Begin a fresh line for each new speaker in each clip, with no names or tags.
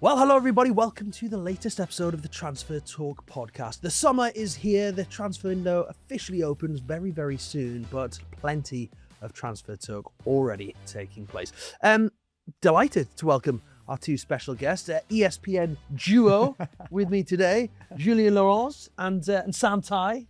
Well, hello everybody. Welcome to the latest episode of the Transfer Talk podcast. The summer is here. The transfer window officially opens very, very soon, but plenty of transfer talk already taking place. Delighted to welcome our two special guests, ESPN duo with me today, Julien and Sam Tighe.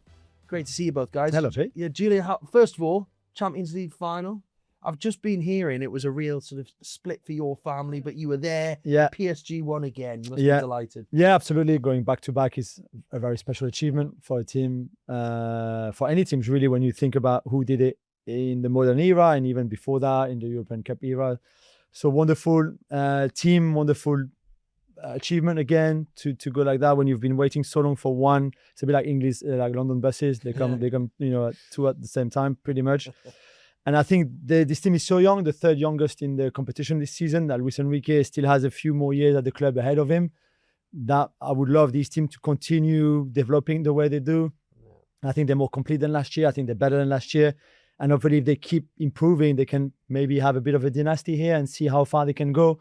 Great to see you both, guys.
Hello, Jay.
Yeah, Julien, first of all, Champions League final. I've just been hearing it was a real sort of split for your family, but you were there.
Yeah.
PSG won again. You must be delighted.
Yeah, absolutely. Going back to back is a very special achievement for a team, for any teams really, when you think about who did it in the modern era and even before that in the European Cup era. So wonderful team, wonderful achievement again to go like that when you've been waiting so long for one. It's a bit like English, like London buses. They come, two at the same time, pretty much. And I think this team is so young, the third youngest in the competition this season, that Luis Enrique still has a few more years at the club ahead of him. That I would love this team to continue developing the way they do. I think they're more complete than last year. I think they're better than last year. And hopefully if they keep improving, they can maybe have a bit of a dynasty here and see how far they can go.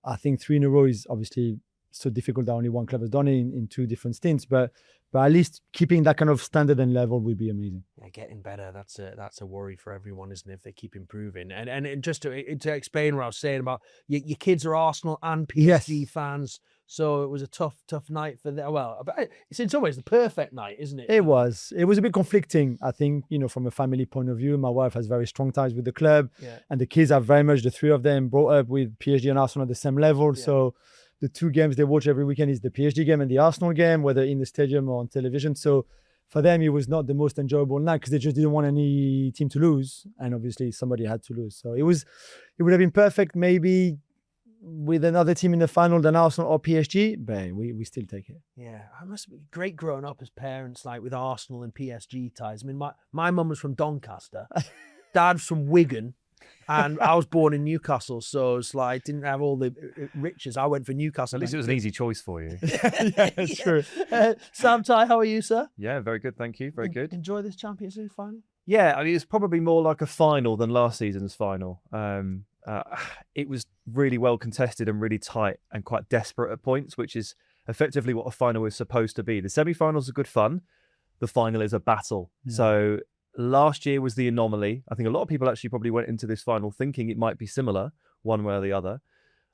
I think 3 in a row is obviously so difficult that only one club has done it in 2 different stints. But at least keeping that kind of standard and level would be amazing.
Yeah, getting better. That's a worry for everyone, isn't it? If they keep improving. And just to explain what I was saying about your kids are Arsenal and PSG fans, so it was a tough night for them. Well, it's in some ways the perfect night, isn't it?
It was a bit conflicting. I think from a family point of view, my wife has very strong ties with the club, and the kids are very much, the 3 of them, brought up with PSG and Arsenal at the same level. Yeah. So the 2 games they watch every weekend is the PSG game and the Arsenal game, whether in the stadium or on television. So for them, it was not the most enjoyable night because they just didn't want any team to lose. And obviously somebody had to lose. So it would have been perfect maybe with another team in the final than Arsenal or PSG, but we still take it.
Yeah, it must be great growing up as parents, like with Arsenal and PSG ties. I mean, my mum was from Doncaster, dad's from Wigan. And I was born in Newcastle, so it's like didn't have all the riches. I went for Newcastle.
At least it was an easy choice for you.
Yeah, it's true.
Sam Tighe, how are you, sir?
Yeah, very good, thank you. Very good.
Enjoy this Champions League final?
Yeah, I mean, it's probably more like a final than last season's final. It was really well contested and really tight and quite desperate at points, which is effectively what a final is supposed to be. The semi-finals are good fun. The final is a battle. Yeah. So last year was the anomaly. I think a lot of people actually probably went into this final thinking it might be similar, one way or the other.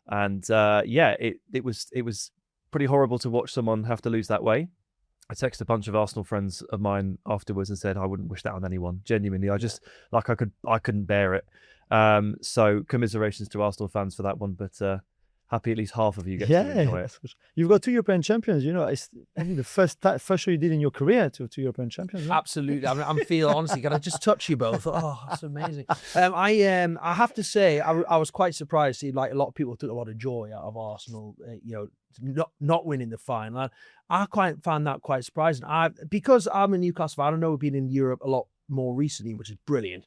And it was pretty horrible to watch someone have to lose that way. I texted a bunch of Arsenal friends of mine afterwards and said I wouldn't wish that on anyone. Genuinely, I couldn't bear it. So commiserations to Arsenal fans for that one, but happy at least half of you get to enjoy it.
You've got 2 European champions. It's I think the first show you did in your career to 2 European champions. Right?
Absolutely. I'm feeling, honestly, can I just touch you both? Oh, that's amazing. I have to say, I was quite surprised to see, like, a lot of people took a lot of joy out of Arsenal, not winning the final. I quite found that quite surprising. Because I'm a Newcastle fan, I know we've been in Europe a lot more recently, which is brilliant.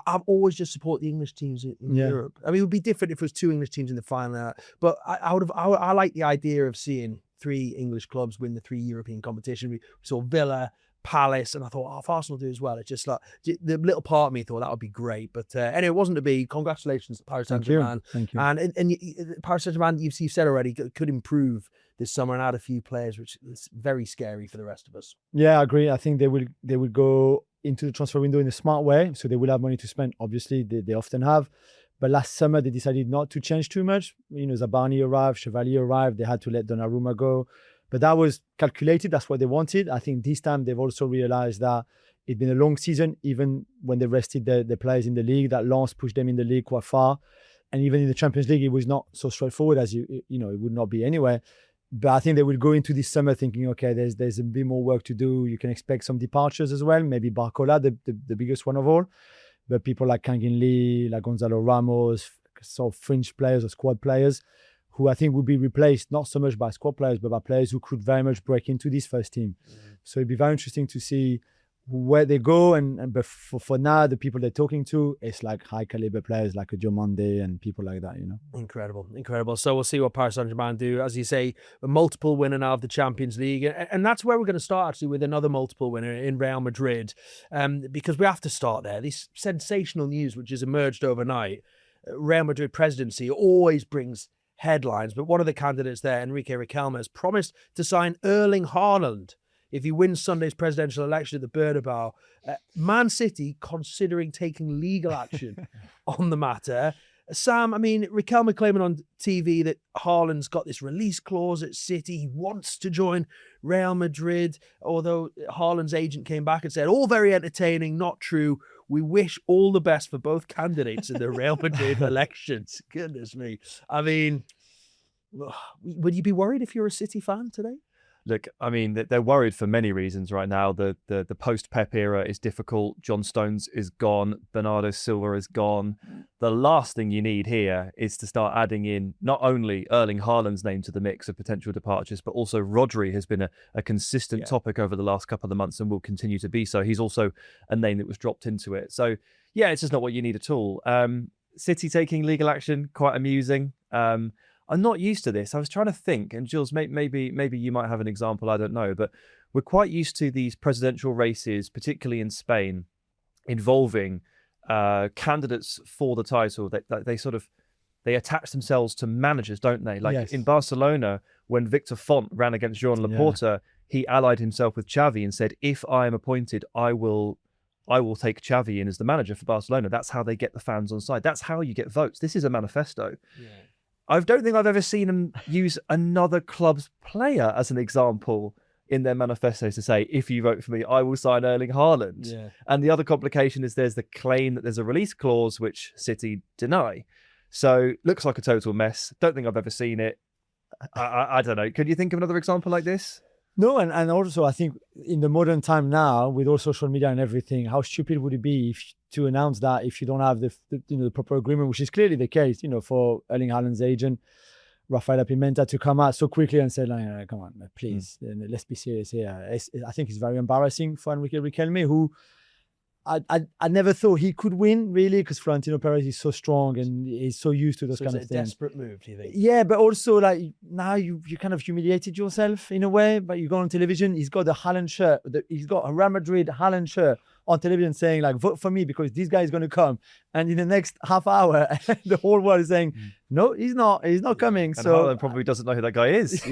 I've always just support the English teams in Europe. I mean, it would be different if it was 2 English teams in the final, but I like the idea of seeing 3 English clubs win the 3 European competition. We saw Villa, Palace, and I thought, if Arsenal do as well, it's just like the little part of me thought that would be great. But anyway, it wasn't to be. Congratulations to Paris Saint-Germain.
Thank you.
And Paris Saint-Germain, you've said already, could improve this summer and add a few players, which is very scary for the rest of us.
Yeah, I agree. I think they will go into the transfer window in a smart way, so they will have money to spend. Obviously, they often have. But last summer, they decided not to change too much. Zabani arrived, Chevalier arrived. They had to let Donnarumma go. But that was calculated. That's what they wanted. I think this time they've also realized that it's been a long season, even when they rested the players in the league. That Lens pushed them in the league quite far. And even in the Champions League, it was not so straightforward as it would not be anyway. But I think they will go into this summer thinking, okay, there's a bit more work to do. You can expect some departures as well. Maybe Barcola, the biggest one of all. But people like Kangin Lee, like Gonzalo Ramos, sort of fringe players or squad players, who I think will be replaced not so much by squad players, but by players who could very much break into this first team. So it'd be very interesting to see where they go. But for now, the people they're talking to, it's like high caliber players like a Diomande and people like that,
Incredible. So we'll see what Paris Saint-Germain do. As you say, a multiple winner now of the Champions League. And that's where we're going to start actually with another multiple winner in Real Madrid. Because we have to start there. This sensational news which has emerged overnight. Real Madrid presidency always brings headlines, but one of the candidates there, Enrique Riquelme, has promised to sign Erling Haaland if he wins Sunday's presidential election at the Bernabeu. Man City considering taking legal action on the matter. Sam, I mean, Riquelme claiming on TV that Haaland's got this release clause at City. He wants to join Real Madrid, although Haaland's agent came back and said, all very entertaining, not true. We wish all the best for both candidates in the Real Madrid elections. Goodness me. I mean, would you be worried if you're a City fan today?
Look, I mean, they're worried for many reasons right now. The post-Pep era is difficult. John Stones is gone. Bernardo Silva is gone. The last thing you need here is to start adding in not only Erling Haaland's name to the mix of potential departures, but also Rodri has been a consistent topic over the last couple of months and will continue to be so. He's also a name that was dropped into it. So, yeah, it's just not what you need at all. City taking legal action, quite amusing. I'm not used to this. I was trying to think, and Jules, maybe you might have an example, I don't know, but we're quite used to these presidential races, particularly in Spain, involving candidates for the title. They attach themselves to managers, don't they? Like in Barcelona, when Victor Font ran against Joan Laporta, he allied himself with Xavi and said, if I am appointed, I will take Xavi in as the manager for Barcelona. That's how they get the fans on side. That's how you get votes. This is a manifesto. Yeah. I don't think I've ever seen them use another club's player as an example in their manifestos to say, if you vote for me, I will sign Erling Haaland. Yeah. And the other complication is there's the claim that there's a release clause, which City deny. So looks like a total mess. Don't think I've ever seen it. I don't know. Could you think of another example like this?
No, and also I think in the modern time now, with all social media and everything, how stupid would it be to announce that if you don't have the proper agreement, which is clearly the case, for Erling Haaland's agent, Rafaela Pimenta, to come out so quickly and say, like, come on, please, let's be serious here. I think it's very embarrassing for Enrique Riquelme, who I never thought he could win, really, because Florentino Perez is so strong and he's so used to those kind of things.
It's a desperate move, do you think?
Yeah, but also, like, now you kind of humiliated yourself in a way, but you go on television, he's got the Haaland shirt, he's got a Real Madrid Haaland shirt on television saying, like, vote for me because this guy is going to come. And in the next half hour, the whole world is saying, no, he's not coming.
And
so
Haaland probably doesn't know who that guy is,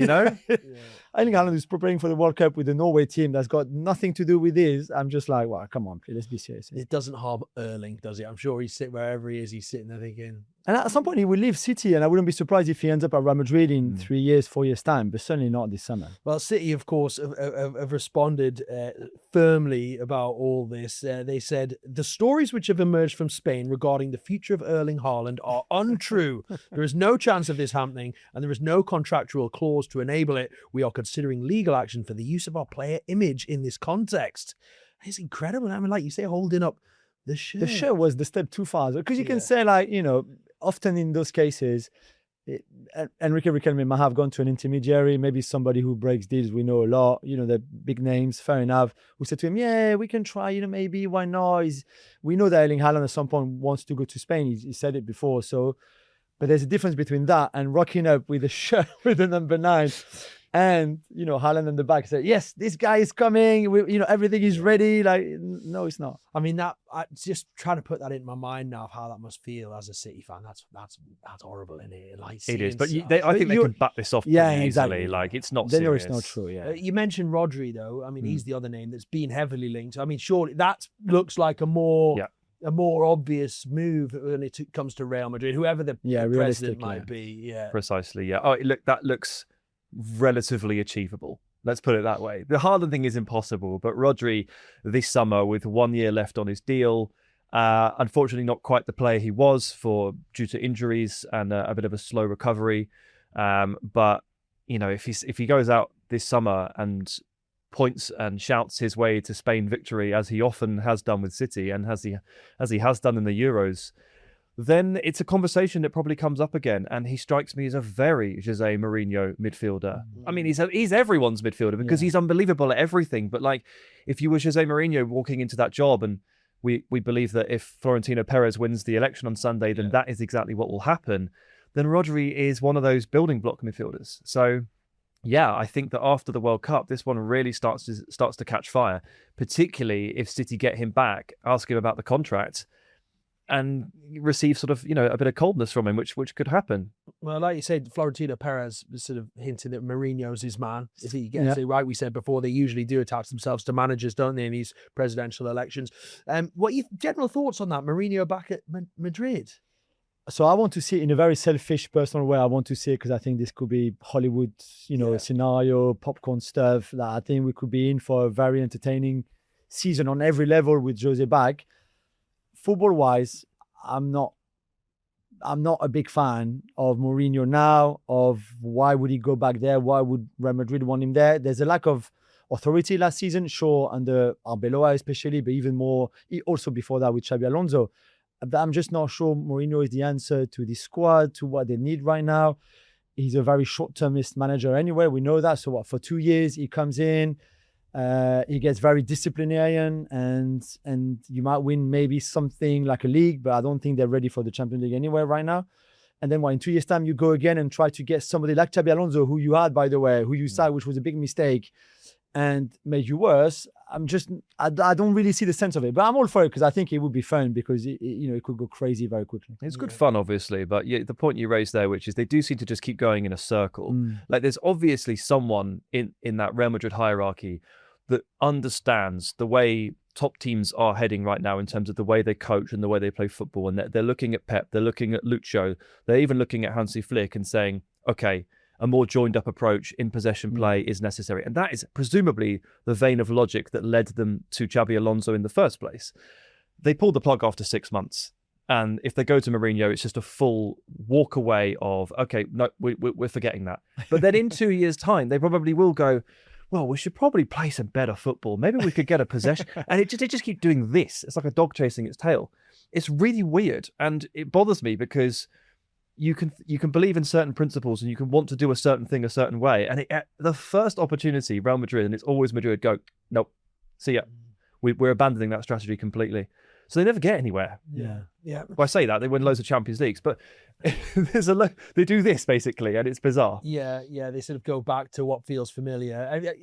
I think Haaland is preparing for the World Cup with the Norway team that's got nothing to do with this. I'm just like, well, come on, please, let's be serious.
It doesn't harm Erling, does it? I'm sure he's sitting wherever he is, he's sitting there thinking.
And at some point he will leave City, and I wouldn't be surprised if he ends up at Real Madrid in 3 years, 4 years' time, but certainly not this summer.
Well, City, of course, have responded firmly about all this. They said, the stories which have emerged from Spain regarding the future of Erling Haaland are untrue. There is no chance of this happening, and there is no contractual clause to enable it. We are considering legal action for the use of our player image in this context. It's incredible. I mean, like you say, holding up the shirt.
The shirt was the step too far. Because you can say, like, often in those cases, Enrique Riquelme might have gone to an intermediary, maybe somebody who breaks deals we know a lot, the big names, fair enough, who said to him, yeah, we can try, maybe, why not? We know that Erling Haaland at some point wants to go to Spain. He said it before. So, but there's a difference between that and rocking up with a shirt with the number 9. And, Haaland in the back said, yes, this guy is coming. Everything is ready. Like, no, it's not.
I mean, I just trying to put that in my mind now of how that must feel as a City fan. That's horrible, isn't it? Like,
it is, but I think they can back this off pretty easily. Like, it's not serious.
It's not true, yeah.
You mentioned Rodri, though. I mean, he's the other name that's been heavily linked. I mean, surely that looks like a more obvious move when it comes to Real Madrid, whoever the president might be. Yeah,
precisely. Yeah. Oh, look, that looks relatively achievable. Let's put it that way. The Haaland thing is impossible, but Rodri this summer with 1 year left on his deal, unfortunately not quite the player he was due to injuries and a bit of a slow recovery. But if he goes out this summer and points and shouts his way to Spain victory as he often has done with City and as he has done in the Euros, then it's a conversation that probably comes up again. And he strikes me as a very Jose Mourinho midfielder. I mean, he's everyone's midfielder because he's unbelievable at everything. But like, if you were Jose Mourinho walking into that job, and we believe that if Florentino Perez wins the election on Sunday, then that is exactly what will happen. Then Rodri is one of those building block midfielders. So yeah, I think that after the World Cup, this one really starts to catch fire, particularly if City get him back, ask him about the contract. and receive sort of, a bit of coldness from him, which could happen.
Well, like you said, Florentino Perez was sort of hinting that Mourinho's his man. If he gets it right, we said before, they usually do attach themselves to managers, don't they, in these presidential elections. What are your general thoughts on that? Mourinho back at Madrid?
So I want to see it in a very selfish, personal way. I want to see it because I think this could be Hollywood, scenario, popcorn stuff that I think we could be in for a very entertaining season on every level with Jose back. Football-wise, I'm not a big fan of Mourinho now, of why would he go back there? Why would Real Madrid want him there? There's a lack of authority last season, sure, under Arbeloa especially, but even more, also before that with Xabi Alonso. But I'm just not sure Mourinho is the answer to this squad, to what they need right now. He's a very short-termist manager anyway. We know that. So for 2 years, he comes in, he gets very disciplinarian, and you might win maybe something like a league, but I don't think they're ready for the Champions League anyway right now. And then in 2 years' time, you go again and try to get somebody like Xabi Alonso, who you had, by the way, who you signed, which was a big mistake, and made you worse. I don't really see the sense of it, but I'm all for it because I think it would be fun because it could go crazy very quickly.
It's good fun, obviously, but the point you raised there, which is they do seem to just keep going in a circle. Like there's obviously someone in that Real Madrid hierarchy that understands the way top teams are heading right now in terms of the way they coach and the way they play football, and they're looking at Pep, they're looking at Lucho, they're even looking at Hansi Flick and saying, okay, a more joined up approach in possession play is necessary. And that is presumably the vein of logic that led them to Xabi Alonso in the first place. They pulled the plug after 6 months. And if they go to Mourinho, it's just a full walk away of, okay, no, we're forgetting that. But then in 2 years' time, they probably will go, well, we should probably play some better football. Maybe we could get a possession. And they just keep doing this. It's like a dog chasing its tail. It's really weird. And it bothers me because you can believe in certain principles and you can want to do a certain thing a certain way. And the first opportunity, Real Madrid, and it's always Madrid, go, nope, see ya. We're abandoning that strategy completely. So they never get anywhere.
Yeah.
Well, I say that, they win loads of Champions Leagues, but they do this basically, and it's bizarre.
Yeah, they sort of go back to what feels familiar.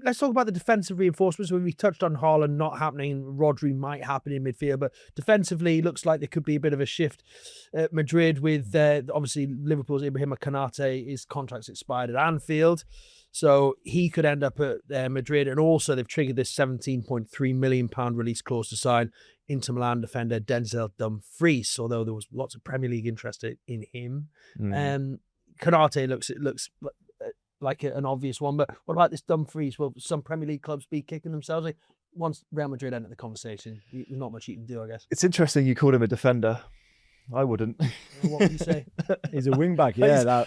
Let's talk about the defensive reinforcements. When we touched on Haaland not happening, Rodri might happen in midfield, but defensively, looks like there could be a bit of a shift at Madrid with obviously Liverpool's Ibrahima Konate. His contract's expired at Anfield, so he could end up at Madrid. And also, they've triggered this £17.3 million release clause to sign Inter Milan defender Denzel Dumfries, although there was lots of Premier League interest in him. Konate looks like an obvious one, but what about this Dumfries? Will some Premier League clubs be kicking themselves? Like, once Real Madrid enter the conversation, there's not much you can do, I guess.
It's interesting you called him a defender. I wouldn't.
What would you say?
He's a wing back, yeah.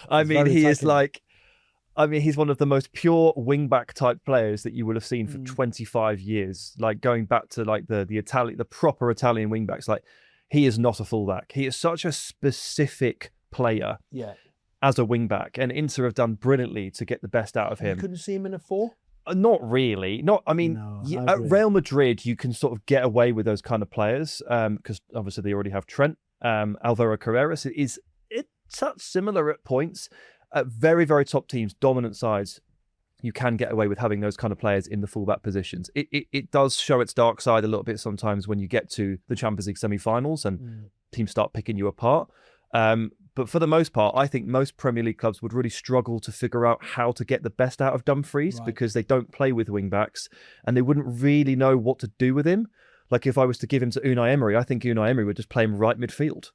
He's one of the most pure wing back type players that you will have seen for 25 years. Like going back to like the proper Italian wing backs. Like he is not a fullback. He is such a specific player.
Yeah.
As a wing back, and Inter have done brilliantly to get the best out of him.
You couldn't see him in a 4?
Not really. At Real Madrid, you can sort of get away with those kind of players because obviously they already have Trent. Alvaro Carreras it's similar at points. At very, very top teams, dominant sides, you can get away with having those kind of players in the fullback positions. It does show its dark side a little bit sometimes when you get to the Champions League semi-finals and teams start picking you apart. But for the most part, I think most Premier League clubs would really struggle to figure out how to get the best out of Dumfries because they don't play with wing-backs and they wouldn't really know what to do with him. Like if I was to give him to Unai Emery, I think Unai Emery would just play him right midfield.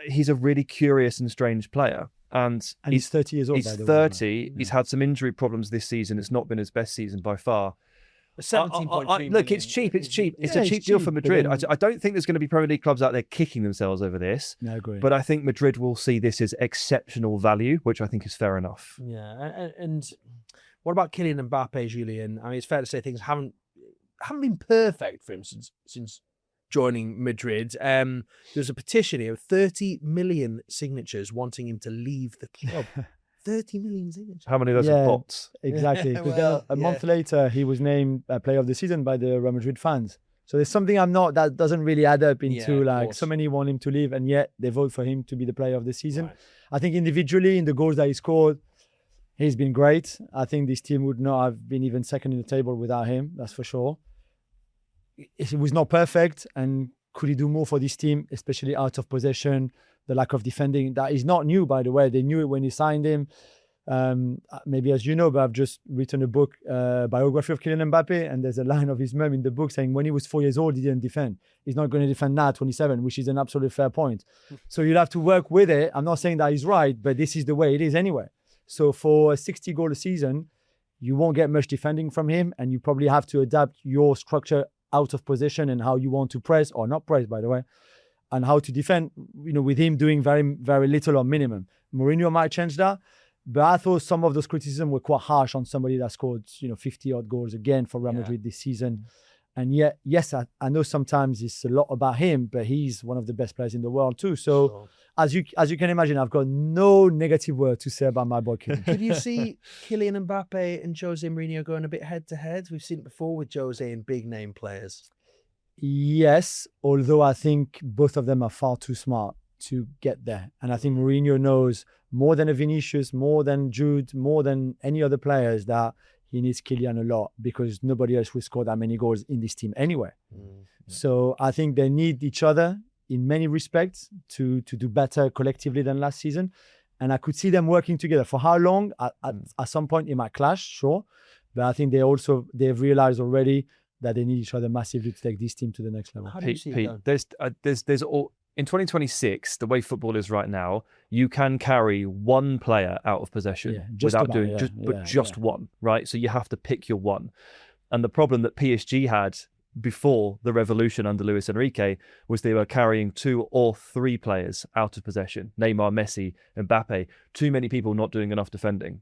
He's a really curious and strange player. And
he's 30 years old,
He's 30. He's had some injury problems this season. It's not been his best season by far.
17.3
look, it's cheap. It's cheap. It's a cheap deal for Madrid. I don't think there's going to be Premier League clubs out there kicking themselves over this.
No, I agree.
But I think Madrid will see this as exceptional value, which I think is fair enough.
Yeah, and what about Kylian Mbappe, Julien? I mean, it's fair to say things haven't been perfect for him since joining Madrid. There's a petition here of 30 million signatures wanting him to leave the club. 30 million signatures.
How many of those are bots?
Exactly. A month later, he was named Player of the Season by the Real Madrid fans. So there's something that doesn't really add up into so many want him to leave and yet they vote for him to be the Player of the Season. Right. I think individually in the goals that he scored, he's been great. I think this team would not have been even second in the table without him. That's for sure. It was not perfect and Could he do more for this team, especially out of possession, the lack of defending? That is not new, by the way. They knew it when he signed him. Maybe as you know, but I've just written a book, biography of Kylian Mbappe, and there's a line of his mum in the book saying when he was 4 years old, he didn't defend. He's not going to defend now at 27, which is an absolute fair point. So you'll have to work with it. I'm not saying that he's right, but this is the way it is anyway. So for a 60 goal a season, you won't get much defending from him, and you probably have to adapt your structure out of position and how you want to press, or not press, by the way, and how to defend, with him doing very, very little or minimum. Mourinho might change that. But I thought some of those criticisms were quite harsh on somebody that scored, 50-odd goals again for Real Madrid this season. And yet, yes, I know sometimes it's a lot about him, but he's one of the best players in the world too. So as you can imagine, I've got no negative word to say about my boy Kylian.
Could you see Kylian Mbappe and Jose Mourinho going a bit head-to-head? We've seen it before with Jose and big-name players.
Yes, although I think both of them are far too smart to get there. And I think Mourinho knows more than a Vinicius, more than Jude, more than any other players that he needs Kylian a lot, because nobody else will score that many goals in this team anyway. So I think they need each other in many respects to do better collectively than last season. And I could see them working together. For how long? At some point it might clash, sure. But I think they've realized already that they need each other massively to take this team to the next level.
How do you see it going?
There's all... In 2026, the way football is right now, you can carry one player out of possession without doing just one, right? So you have to pick your one. And the problem that PSG had before the revolution under Luis Enrique was they were carrying 2 or 3 players out of possession. Neymar, Messi, Mbappe. Too many people not doing enough defending.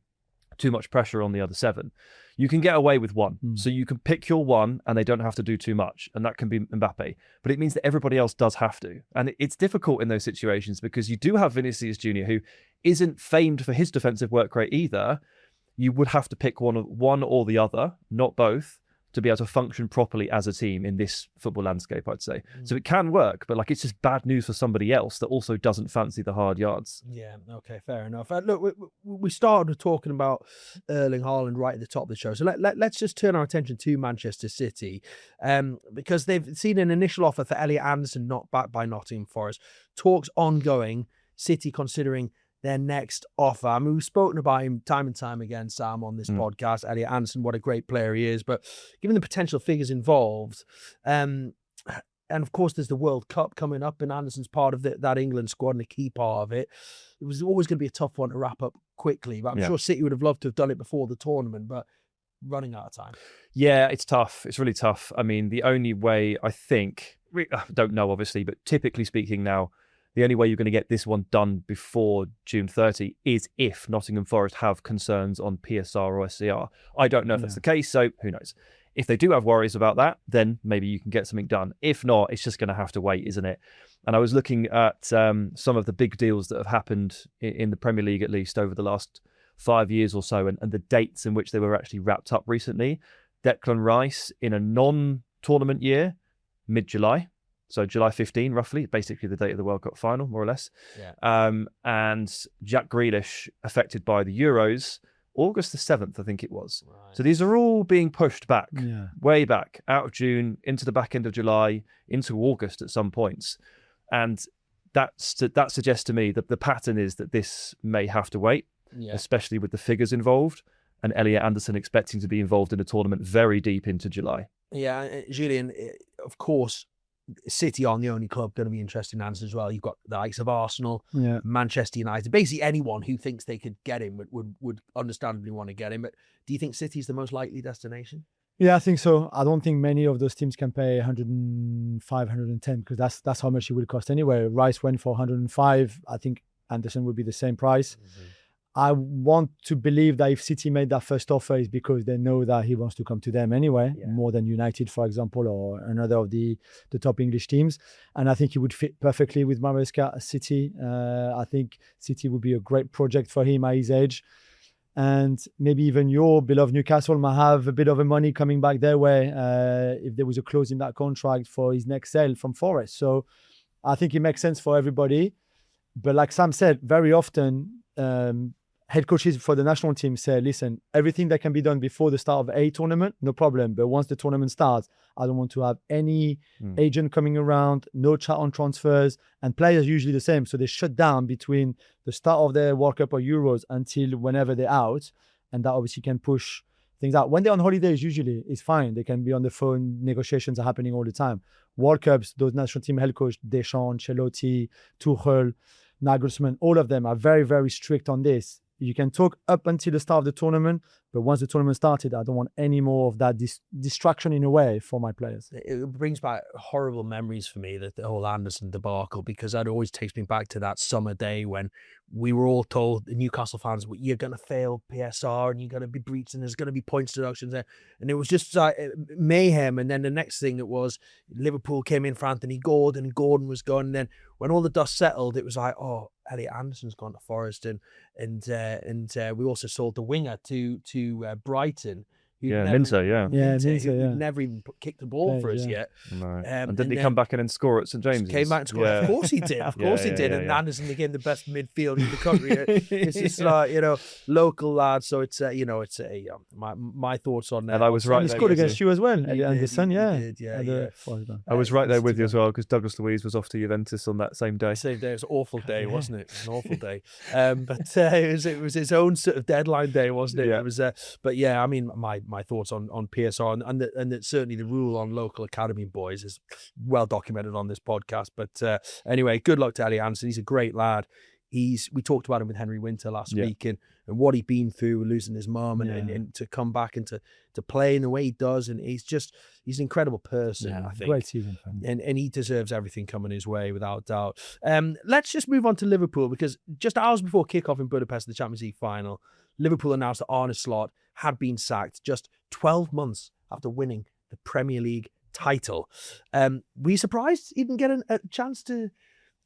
Too much pressure on the other 7. You can get away with one. So you can pick your one and they don't have to do too much. And that can be Mbappe. But it means that everybody else does have to. And it's difficult in those situations because you do have Vinicius Jr., who isn't famed for his defensive work rate either. You would have to pick one or the other, not both, to be able to function properly as a team in this football landscape, I'd say. So it can work, but it's just bad news for somebody else that also doesn't fancy the hard yards.
Yeah, okay, fair enough. Look, we started talking about Erling Haaland right at the top of the show. So let's just turn our attention to Manchester City, because they've seen an initial offer for Elliot Anderson, not backed by Nottingham Forest. Talks ongoing, City considering their next offer. I mean, we've spoken about him time and time again, Sam, on this podcast. Elliot Anderson, what a great player he is. But given the potential figures involved, and of course there's the World Cup coming up, and Anderson's part of that England squad and a key part of it. It was always going to be a tough one to wrap up quickly. But I'm sure City would have loved to have done it before the tournament, but running out of time. Yeah,
it's tough. It's really tough. I mean, the only way I think, I don't know obviously, but typically speaking now, the only way you're going to get this one done before June 30 is if Nottingham Forest have concerns on PSR or SCR. I don't know if that's the case, so who knows. If they do have worries about that, then maybe you can get something done. If not, it's just going to have to wait, isn't it? And I was looking at some of the big deals that have happened in the Premier League, at least over the last 5 years or so, and the dates in which they were actually wrapped up recently. Declan Rice in a non-tournament year, mid-July. So July 15, roughly, basically the date of the World Cup final, more or less. And Jack Grealish, affected by the Euros, August the 7th, I think it was. Right. So these are all being pushed back, way back, out of June, into the back end of July, into August at some points. And that suggests to me that the pattern is that this may have to wait, especially with the figures involved, and Elliot Anderson expecting to be involved in a tournament very deep into July.
Yeah, Julien, of course, City aren't the only club going to be interested in Anderson as well. You've got the likes of Arsenal, Manchester United. Basically, anyone who thinks they could get him would understandably want to get him. But do you think City's the most likely destination?
Yeah, I think so. I don't think many of those teams can pay 105, 110 because that's how much it will cost anyway. Rice went for 105. I think Anderson would be the same price. I want to believe that if City made that first offer is because they know that he wants to come to them anyway, more than United, for example, or another of the top English teams. And I think he would fit perfectly with Maresca at City. I think City would be a great project for him at his age. And maybe even your beloved Newcastle might have a bit of a money coming back their way if there was a clause in that contract for his next sale from Forest. So I think it makes sense for everybody. But like Sam said, very often, head coaches for the national team say, listen, everything that can be done before the start of a tournament, no problem. But once the tournament starts, I don't want to have any agent coming around, no chat on transfers, and players usually the same. So they shut down between the start of the World Cup or Euros until whenever they're out. And that obviously can push things out. When they're on holidays, usually it's fine. They can be on the phone. Negotiations are happening all the time. World Cups, those national team head coach, Deschamps, Ancelotti, Tuchel, Nagelsmann, all of them are very, very strict on this. You can talk up until the start of the tournament, but once the tournament started, I don't want any more of that distraction in a way for my players.
It brings back horrible memories for me, the whole Anderson debacle, because that always takes me back to that summer day when we were all told, the Newcastle fans, you're going to fail PSR and you're going to be breached and there's going to be points deductions there. And it was just like mayhem. And then the next thing it was, Liverpool came in for Anthony Gordon and Gordon was gone. And then when all the dust settled, it was like, oh, Elliot Anderson's gone to Forest, and we also sold the winger to Brighton.
Minter,
never even kicked the ball for us yet.
No. And didn't he come back in and score at St James's?
Came back and scored. Of course he did. Of course he did. And Anderson became the best midfielder in the country. It's just like, local lad. So it's my thoughts on that.
And I was right.
He scored against you as well, Elliot Anderson.
I was right there with you as well, because Douglas Luiz was off to Juventus on that same day.
Same day. It was an awful day, wasn't it? It was an awful day. But it was his own sort of deadline day, wasn't it?
Yeah.
It was. But yeah, I mean, my thoughts on PSR and that certainly the rule on local academy boys is well documented on this podcast. But anyway, good luck to Elliot Anderson. He's a great lad. We talked about him with Henry Winter last week and what he'd been through, losing his mum and to come back and to play in the way he does. And he's an incredible person, I think.
Great season for him.
And he deserves everything coming his way, without doubt. Let's just move on to Liverpool, because just hours before kickoff in Budapest, the Champions League final, Liverpool announced that Arne Slot had been sacked just 12 months after winning the Premier League title. Were you surprised he didn't get a chance to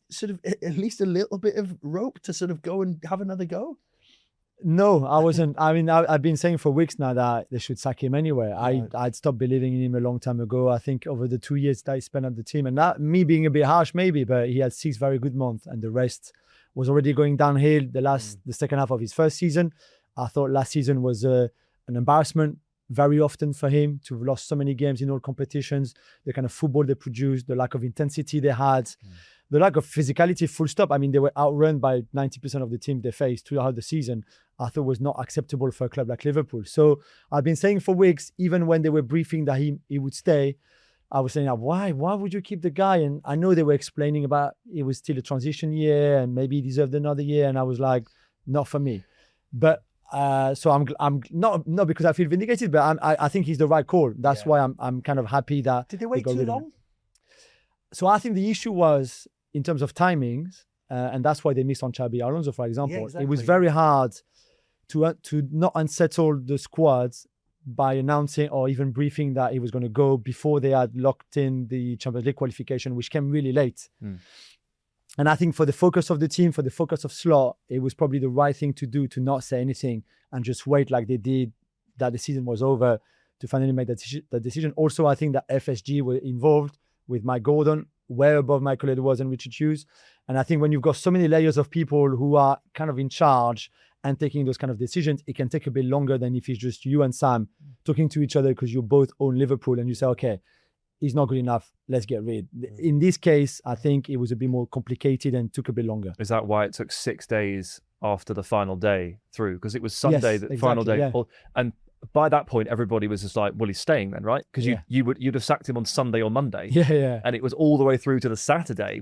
sort of at least a little bit of rope to sort of go and have another go?
No, I wasn't. I mean, I've been saying for weeks now that they should sack him anyway.
Right.
I'd stopped believing in him a long time ago. I think over the 2 years that he spent at the team, and that me being a bit harsh maybe, but he had 6 very good months and the rest was already going downhill the second half of his first season. I thought last season was an embarrassment very often for him to have lost so many games in all competitions. The kind of football they produced, the lack of intensity they had, the lack of physicality, full stop. I mean, they were outrun by 90% of the team they faced throughout the season. I thought was not acceptable for a club like Liverpool. So I've been saying for weeks, even when they were briefing that he would stay, I was saying, why would you keep the guy? And I know they were explaining about it was still a transition year and maybe he deserved another year. And I was like, not for me. But so I'm not because I feel vindicated, but I think he's the right call. That's why I'm kind of happy that.
Did they wait too long?
So I think the issue was in terms of timings, and that's why they missed on Xabi Alonso, for example.
Yeah, exactly.
It was very hard to not unsettle the squads by announcing or even briefing that he was going to go before they had locked in the Champions League qualification, which came really late. And I think for the focus of the team, for the focus of Slot, it was probably the right thing to do to not say anything and just wait like they did that the season was over to finally make that decision. Also, I think that FSG were involved with Mike Gordon, way above Michael Edwards and Richard Hughes. And I think when you've got so many layers of people who are kind of in charge and taking those kind of decisions, it can take a bit longer than if it's just you and Sam talking to each other because you both own Liverpool and you say, okay, he's not good enough, let's get rid. In this case, I think it was a bit more complicated and took a bit longer.
Is that why it took 6 days after the final day through? Because it was Sunday, final day.
Yeah.
And by that point, everybody was just like, well, he's staying then, right? Because you'd have sacked him on Sunday or Monday.
Yeah.
And it was all the way through to the Saturday,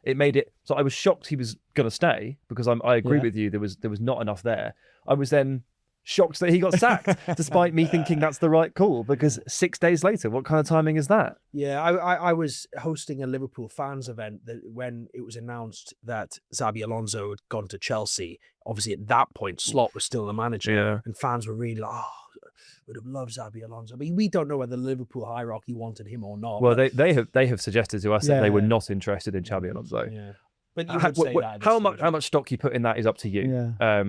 it made it. So I was shocked he was going to stay because I agree with you. There was not enough there. I was then shocked that he got sacked, despite me thinking that's the right call, because 6 days later, what kind of timing is that?
Yeah, I was hosting a Liverpool fans event when it was announced that Xabi Alonso had gone to Chelsea. Obviously, at that point, Slot was still the manager, and fans were really like, would have loved Xabi Alonso. I mean, we don't know whether the Liverpool hierarchy wanted him or not.
Well, they have suggested to us that they were not interested in Xabi Alonso.
Yeah, but you would say that.
How much stock you put in that is up to you.
Yeah.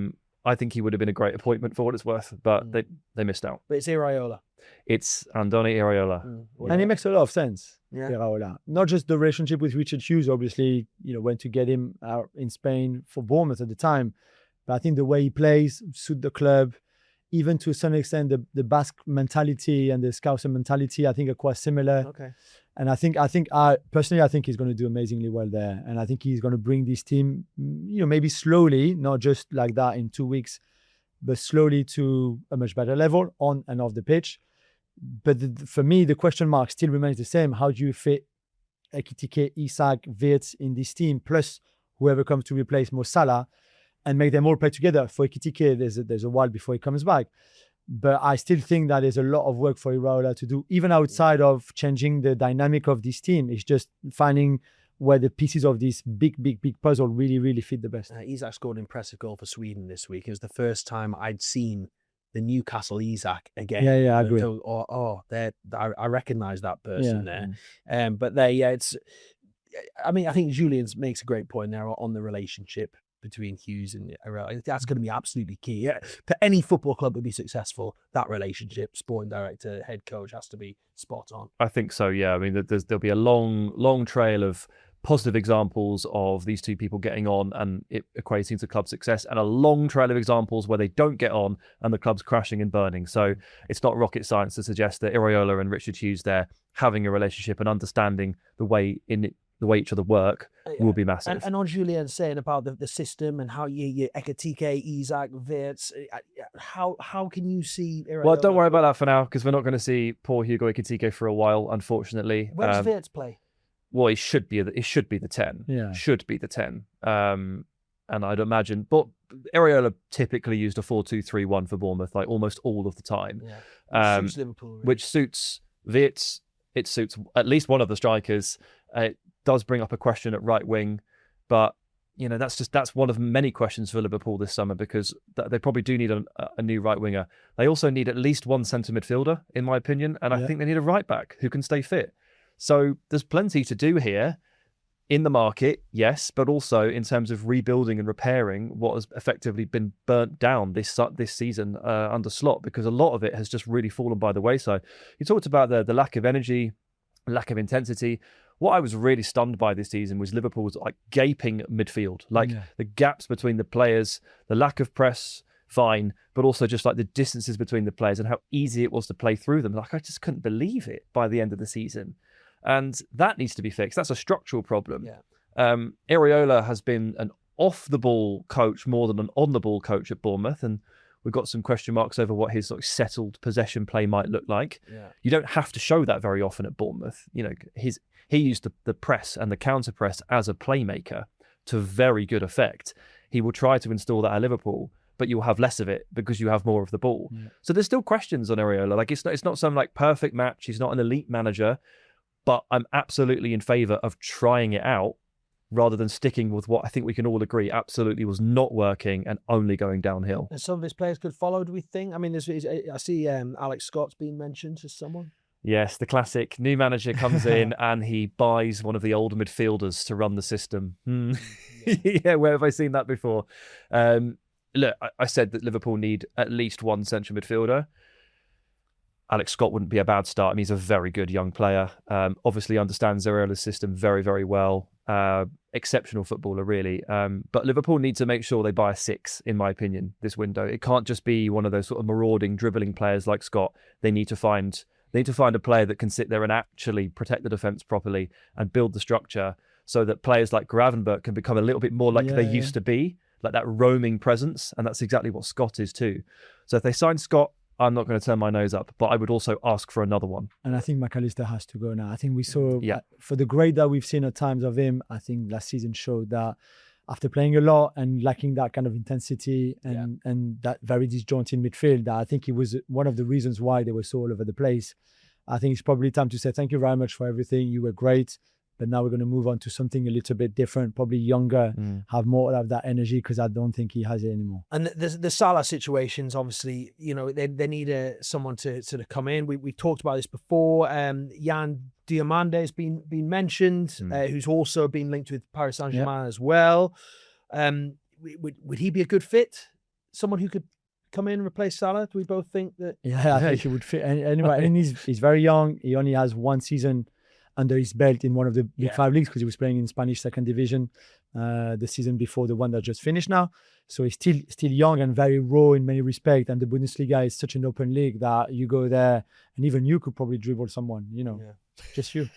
I think he would have been a great appointment for what it's worth, but they missed out.
But it's Iraola.
It's Andoni Iraola.
And it makes a lot of sense,
Yeah.
Iraola. Not just the relationship with Richard Hughes, obviously, went to get him out in Spain for Bournemouth at the time. But I think the way he plays suit the club, even to a certain extent, the Basque mentality and the Scouser mentality, I think are quite similar.
Okay.
And I personally think he's going to do amazingly well there. And I think he's going to bring this team, maybe slowly, not just like that in 2 weeks, but slowly to a much better level on and off the pitch. But for me, the question mark still remains the same. How do you fit Ekitike, Isak, Wirtz in this team, plus whoever comes to replace Mo Salah, and make them all play together? For Ekitike, there's a while before he comes back. But I still think that there's a lot of work for Iraola to do, even outside of changing the dynamic of this team. It's just finding where the pieces of this big puzzle really, really fit the best.
Isak scored an impressive goal for Sweden this week. It was the first time I'd seen the Newcastle Isak again.
Yeah, I agree.
I recognise that person there. But I think Julien makes a great point there on the relationship between Hughes and Iraola. That's going to be absolutely key. Yeah. For any football club to be successful, that relationship, sporting director, head coach, has to be spot on.
I think so, yeah. I mean, there'll be a long trail of positive examples of these two people getting on and it equating to club success, and a long trail of examples where they don't get on and the club's crashing and burning. So it's not rocket science to suggest that Iraola and Richard Hughes there having a relationship and understanding the way each other work will be massive.
And on Julien saying about the system and how you Ekitike, Isak, Wirtz, how can you see Iraola?
Well, don't worry about that for now, because we're not going to see poor Hugo Ekitike for a while, unfortunately.
Where does Wirtz play?
Well, it should be the 10.
Yeah.
Should be the 10. And I'd imagine, but Iraola typically used a 4-2-3-1 for Bournemouth, like almost all of the time.
Yeah. Suits Liverpool, really.
Which suits Wirtz. It suits at least one of the strikers. It does bring up a question at right wing, but that's one of many questions for Liverpool this summer, because they probably do need a new right winger. They also need at least one centre midfielder, in my opinion, and I think they need a right back who can stay fit. So there's plenty to do here in the market, yes, but also in terms of rebuilding and repairing what has effectively been burnt down this season under Slot, because a lot of it has just really fallen by the wayside. You talked about the lack of energy, lack of intensity. What I was really stunned by this season was Liverpool's gaping midfield, the gaps between the players, the lack of press, fine, but also just the distances between the players and how easy it was to play through them. I just couldn't believe it by the end of the season. And that needs to be fixed. That's a structural problem.
Yeah.
Iraola has been an off-the-ball coach more than an on-the-ball coach at Bournemouth, and we've got some question marks over what his settled possession play might look like.
Yeah.
You don't have to show that very often at Bournemouth. He used the press and the counter-press as a playmaker to very good effect. He will try to install that at Liverpool, but you'll have less of it because you have more of the ball.
Yeah.
So there's still questions on Iraola. It's not some perfect match. He's not an elite manager. But I'm absolutely in favour of trying it out rather than sticking with what I think we can all agree absolutely was not working and only going downhill.
And some of his players could follow, do we think? I mean, I see Alex Scott's being mentioned as someone.
Yes, the classic new manager comes in and he buys one of the old midfielders to run the system. Yeah, where have I seen that before? Look, I said that Liverpool need at least one central midfielder. Alex Scott wouldn't be a bad start. I mean, he's a very good young player. Obviously understands Iraola's system very, very well. Exceptional footballer, really. But Liverpool need to make sure they buy a 6, in my opinion, this window. It can't just be one of those sort of marauding, dribbling players like Scott. They need to find a player that can sit there and actually protect the defence properly and build the structure so that players like Gravenberch can become a little bit more like they used to be, like that roaming presence. And that's exactly what Scott is too. So if they sign Scott, I'm not going to turn my nose up, but I would also ask for another one.
And I think McAllister has to go now. I think we saw, for the grade that we've seen at times of him, I think last season showed that after playing a lot and lacking that kind of intensity and that very disjointed midfield, that I think it was one of the reasons why they were so all over the place. I think it's probably time to say thank you very much for everything. You were great. But now we're going to move on to something a little bit different, probably younger, have more of that energy, because I don't think he has it anymore.
And the Salah situations, obviously, they need someone to sort of come in. We talked about this before. Yan Diomande has been mentioned, who's also been linked with Paris Saint-Germain as well. Would he be a good fit? Someone who could come in and replace Salah? Do we both think that?
Yeah, I think he would fit. Anyway, and he's very young. He only has one season under his belt in one of the big
Yeah.
5 leagues, because he was playing in Spanish second division the season before the one that just finished now. So he's still young and very raw in many respects. And the Bundesliga is such an open league that you go there and even you could probably dribble someone, just you.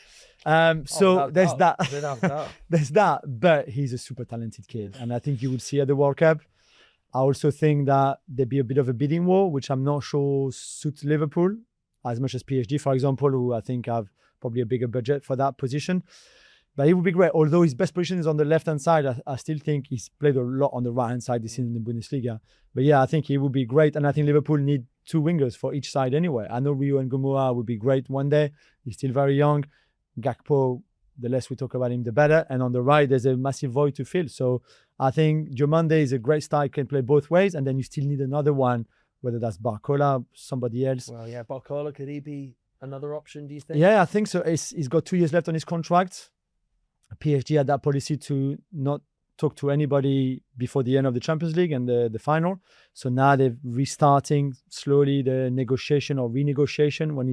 So there's that.
Without doubt.
There's that. But he's a super talented kid. And I think you will see at the World Cup. I also think that there'd be a bit of a bidding war, which I'm not sure suits Liverpool as much as PSG, for example, who I think have probably a bigger budget for that position. But he would be great. Although his best position is on the left-hand side, I still think he's played a lot on the right-hand side this season in the Bundesliga. But yeah, I think he would be great. And I think Liverpool need 2 wingers for each side anyway. I know Rio and Gomora would be great one day. He's still very young. Gakpo, the less we talk about him, the better. And on the right, there's a massive void to fill. So I think Diomande is a great style, can play both ways. And then you still need another one, whether that's Barcola, somebody else.
Well, yeah, Barcola, could he be another option, do you think?
Yeah, I think so. He's got 2 years left on his contract. PSG had that policy to not talk to anybody before the end of the Champions League and the final. So now they're restarting slowly the negotiation or renegotiation when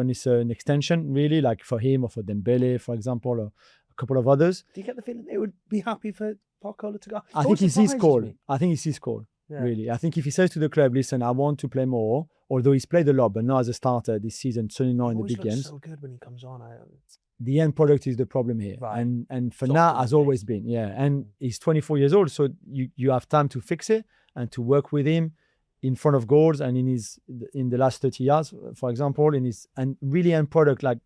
it's an extension, really, like for him or for Dembele, for example, or a couple of others.
Do you get the feeling they would be happy for Barcola to go?
I think it's his call.
Yeah.
Really. I think if he says to the club, listen, I want to play more, although he's played a lot, but not as a starter this season, certainly not in the big games.
So good when he comes on.
The end product is the problem here.
Right.
And for now has always been. Yeah. And he's 24 years old, so you have time to fix it and to work with him in front of goals and in the last 30 years, for example, and really end product like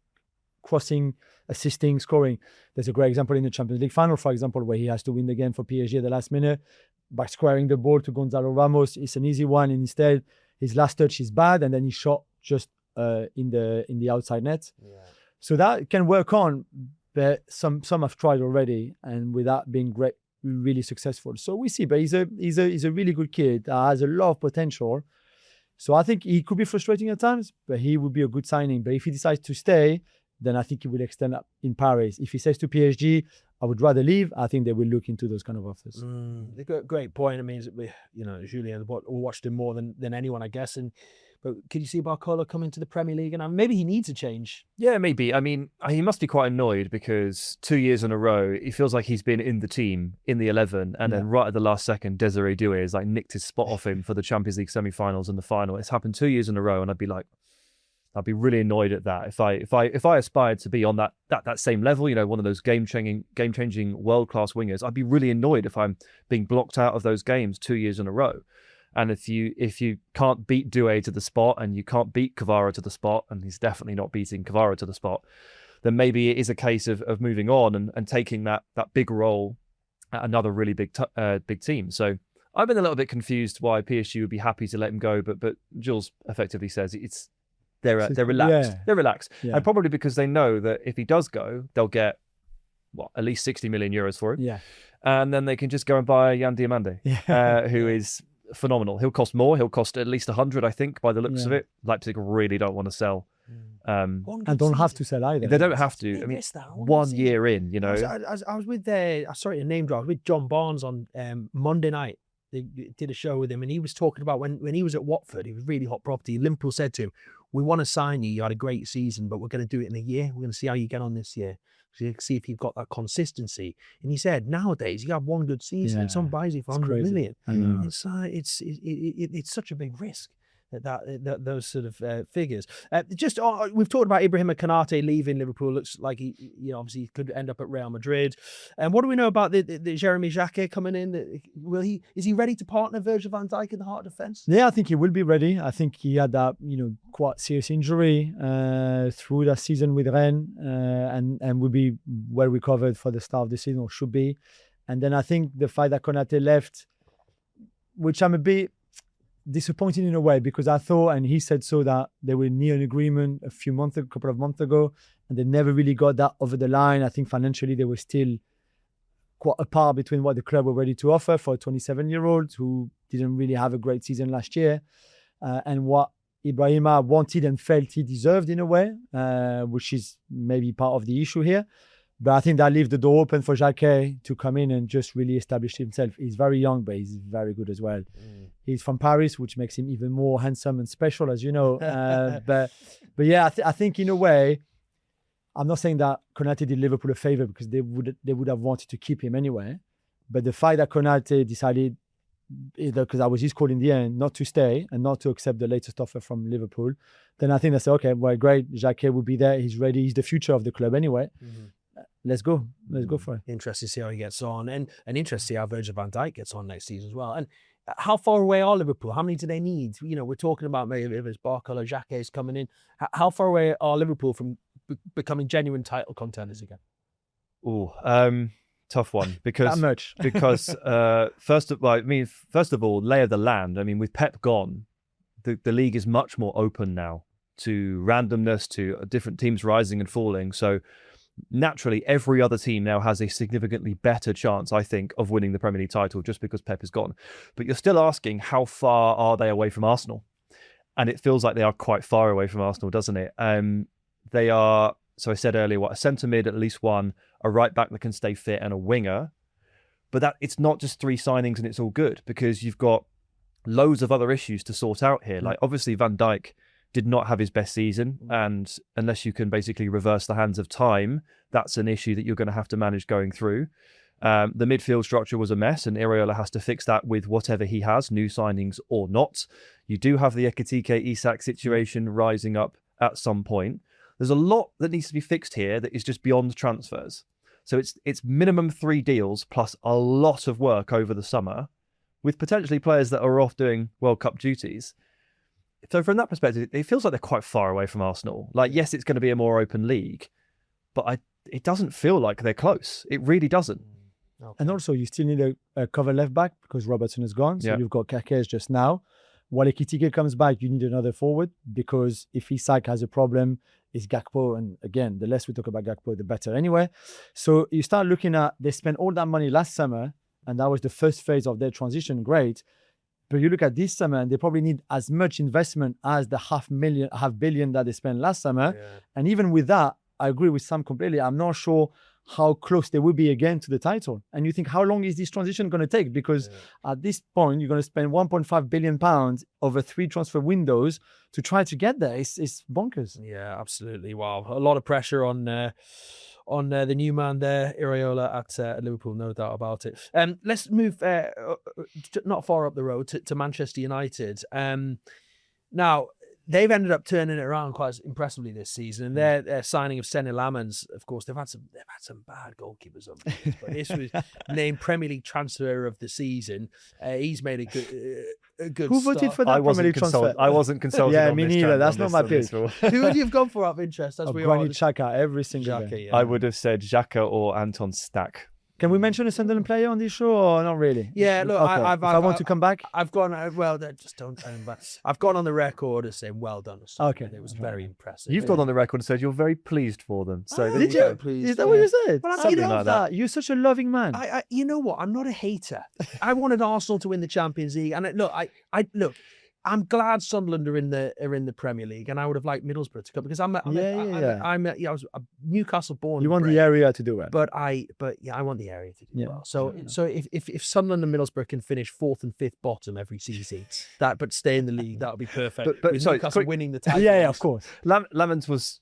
crossing, assisting, scoring. There's a great example in the Champions League final, for example, where he has to win the game for PSG at the last minute by squaring the ball to Gonzalo Ramos. It's an easy one, and instead his last touch is bad, and then he shot just in the outside net.
Yeah.
So that can work on, but some have tried already, and without being great, really successful. So we see, but he's a really good kid. Has a lot of potential. So I think he could be frustrating at times, but he would be a good signing. But if he decides to stay, then I think he will extend up in Paris. If he says to PSG, I would rather leave, I think they will look into those kind of offers.
Great point. I mean, Julien watched him more than anyone, I guess. But could you see Barcola coming to the Premier League? And maybe he needs a change.
Yeah, maybe. I mean, he must be quite annoyed because 2 years in a row, he feels like he's been in the team, in the 11, and then right at the last second, Desiree Doué has nicked his spot off him for the Champions League semi-finals and the final. It's happened 2 years in a row, and I'd be really annoyed at that. If I aspired to be on that same level, one of those game changing world class wingers, I'd be really annoyed if I'm being blocked out of those games 2 years in a row. And if you can't beat Doué to the spot and you can't beat Kvara to the spot, and he's definitely not beating Kvara to the spot, then maybe it is a case of moving on and taking that big role at another really big team. So I've been a little bit confused why PSG would be happy to let him go, but Jules effectively says they're relaxed. They're relaxed.
Yeah.
And probably because they know that if he does go, they'll get at least 60 million euros for him.
Yeah.
And then they can just go and buy Yan Diomande, who is phenomenal. He'll cost more. He'll cost at least 100, I think, by the looks of it. Leipzig really don't want to sell.
And don't have to sell either.
They don't have to. I mean, 1 year in,
I was with sorry to name drop. I was with John Barnes on Monday night. They did a show with him, and he was talking about when he was at Watford. He was really hot property. Liverpool said to him, "We want to sign you. You had a great season, but we're going to do it in a year. We're going to see how you get on this year. See if you've got that consistency." And he said, nowadays you have one good season and someone buys you for 100 million.
I know.
It's such a big risk. That those sort of figures. We've talked about Ibrahima Konate leaving Liverpool. Looks like he obviously could end up at Real Madrid. And what do we know about the Jeremey Jacquet coming in? Is he ready to partner Virgil van Dijk in the heart of defence?
Yeah, I think he will be ready. I think he had that quite serious injury through that season with Rennes, and will be well recovered for the start of the season, or should be. And then I think the fact that Konate left, which I'm a bit disappointed in a way, because I thought, and he said so, that they were near an agreement a couple of months ago, and they never really got that over the line. I think financially they were still quite apart between what the club were ready to offer for a 27-year-old who didn't really have a great season last year, and what Ibrahima wanted and felt he deserved in a way, which is maybe part of the issue here. But I think that leaves the door open for Jacquet to come in and just really establish himself. He's very young, but he's very good as well. He's from Paris, which makes him even more handsome and special, as you know. But yeah, I think in a way, I'm not saying that Konate did Liverpool a favour because they would have wanted to keep him anyway. But the fact that Konate decided, either because I was his call in the end, not to stay and not to accept the latest offer from Liverpool, then I think they say, okay, well, great, Jacquet will be there. He's ready. He's the future of the club anyway. Let's go. Let's go for it.
Interesting to see how he gets on, and interesting to see how Virgil van Dijk gets on next season as well. And how far away are Liverpool? How many do they need? You know, we're talking about maybe if it's Barcola, Jacquet is coming in. How far away are Liverpool from becoming genuine title contenders again?
Tough one because
That much.
because first of all, lay of the land. I mean, with Pep gone, the league is much more open now to randomness, to different teams rising and falling. So naturally, every other team now has a significantly better chance, I think, of winning the Premier League title just because Pep is gone. But you're still asking, how far are they away from Arsenal? And it feels like they are quite far away from Arsenal, doesn't it? They are, so I said earlier, a centre mid, at least one, a right back that can stay fit, and a winger. But that it's not just 3 signings and it's all good, because you've got loads of other issues to sort out here. Like, obviously, Van Dijk did not have his best season, and unless you can basically reverse the hands of time, that's an issue that you're going to have to manage going through. The midfield structure was a mess, and Iraola has to fix that with whatever he has, new signings or not. You do have the Ekitike Isak situation rising up at some point. There's a lot that needs to be fixed here that is just beyond transfers. So it's minimum 3 deals plus a lot of work over the summer, with potentially players that are off doing World Cup duties. So from that perspective, it feels like they're quite far away from Arsenal. Like, yes, it's going to be a more open league, but it doesn't feel like they're close. It really doesn't.
Okay. And also, you still need a cover left back because Robertson is gone. So you've got Kake just now. While Ekitike comes back, you need another forward, because if Isak has a problem, it's Gakpo. And again, the less we talk about Gakpo, the better anyway. So you start looking at, they spent all that money last summer, and that was the first phase of their transition. Great. But you look at this summer, and they probably need as much investment as the $500 million that they spent last summer. Yeah. And even with that, I agree with Sam completely. I'm not sure how close they will be again to the title. And you think, how long is this transition going to take? Because at this point, you're going to spend £1.5 billion over 3 transfer windows to try to get there. It's bonkers.
Yeah, absolutely. Wow. A lot of pressure on the new man there, Iraola at Liverpool, no doubt about it. Let's move not far up the road to Manchester United. Now, they've ended up turning it around quite impressively this season, and their signing of Senne Lammens, of course, they've had some bad goalkeepers over the years, but this was named Premier League Transfer of the Season. He's made a good
Who
start.
voted for that Premier League transfer?
I wasn't consulted.
Yeah, me neither. That's not my pick.
Who would you have gone for out of interest?
Granit Xhaka every single day.
I would have said Xhaka or Anton Stack.
Can we mention a Sunderland player on this show or not really?
Yeah, look,
okay. I want to come back.
I've gone, just don't tell him back. I've gone on the record as saying, well done.
Okay.
It was very impressive.
You've gone on the record and said you're very pleased for them. So
did you? Is that what you said?
Well,
I love that. You're such a loving man.
You know what? I'm not a hater. I wanted Arsenal to win the Champions League. And look, I'm glad Sunderland are in the Premier League, and I would have liked Middlesbrough to come, because I was a Newcastle born.
You want the area to do it,
but I want the area to do well. So if Sunderland and Middlesbrough can finish 4th and 5th bottom every season, but stay in the league, that would be perfect. But Newcastle winning the title.
Yeah, of course.
Lamont was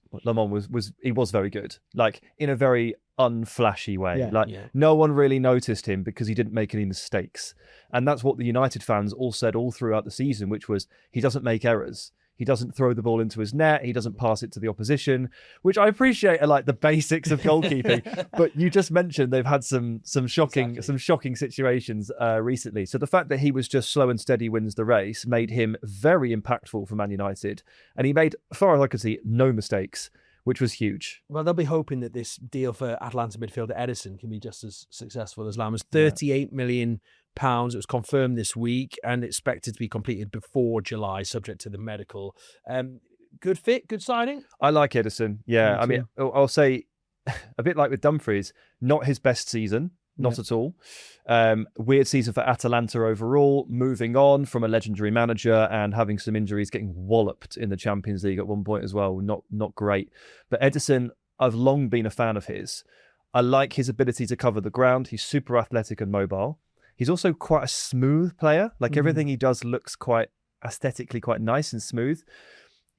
very good, like in a very unflashy way. No one really noticed him because he didn't make any mistakes, and that's what the United fans all said all throughout the season, which was, he doesn't make errors, he doesn't throw the ball into his net, he doesn't pass it to the opposition, which I appreciate are like the basics of goalkeeping. But you just mentioned they've had some shocking situations recently, so the fact that he was just slow and steady wins the race made him very impactful for Man United, and he made, as far as I could see, no mistakes, which was huge.
Well, they'll be hoping that this deal for Atlanta midfielder Ederson can be just as successful as Lammers. £38 million. It was confirmed this week and expected to be completed before July, subject to the medical. Good fit, good signing.
I like Ederson. Yeah, I mean, I'll say a bit like with Dumfries, not his best season. Not at all. Weird season for Atalanta overall, moving on from a legendary manager and having some injuries, getting walloped in the Champions League at one point as well. Not great. But Ederson, I've long been a fan of his. I like his ability to cover the ground. He's super athletic and mobile. He's also quite a smooth player. Like everything he does looks quite aesthetically quite nice and smooth.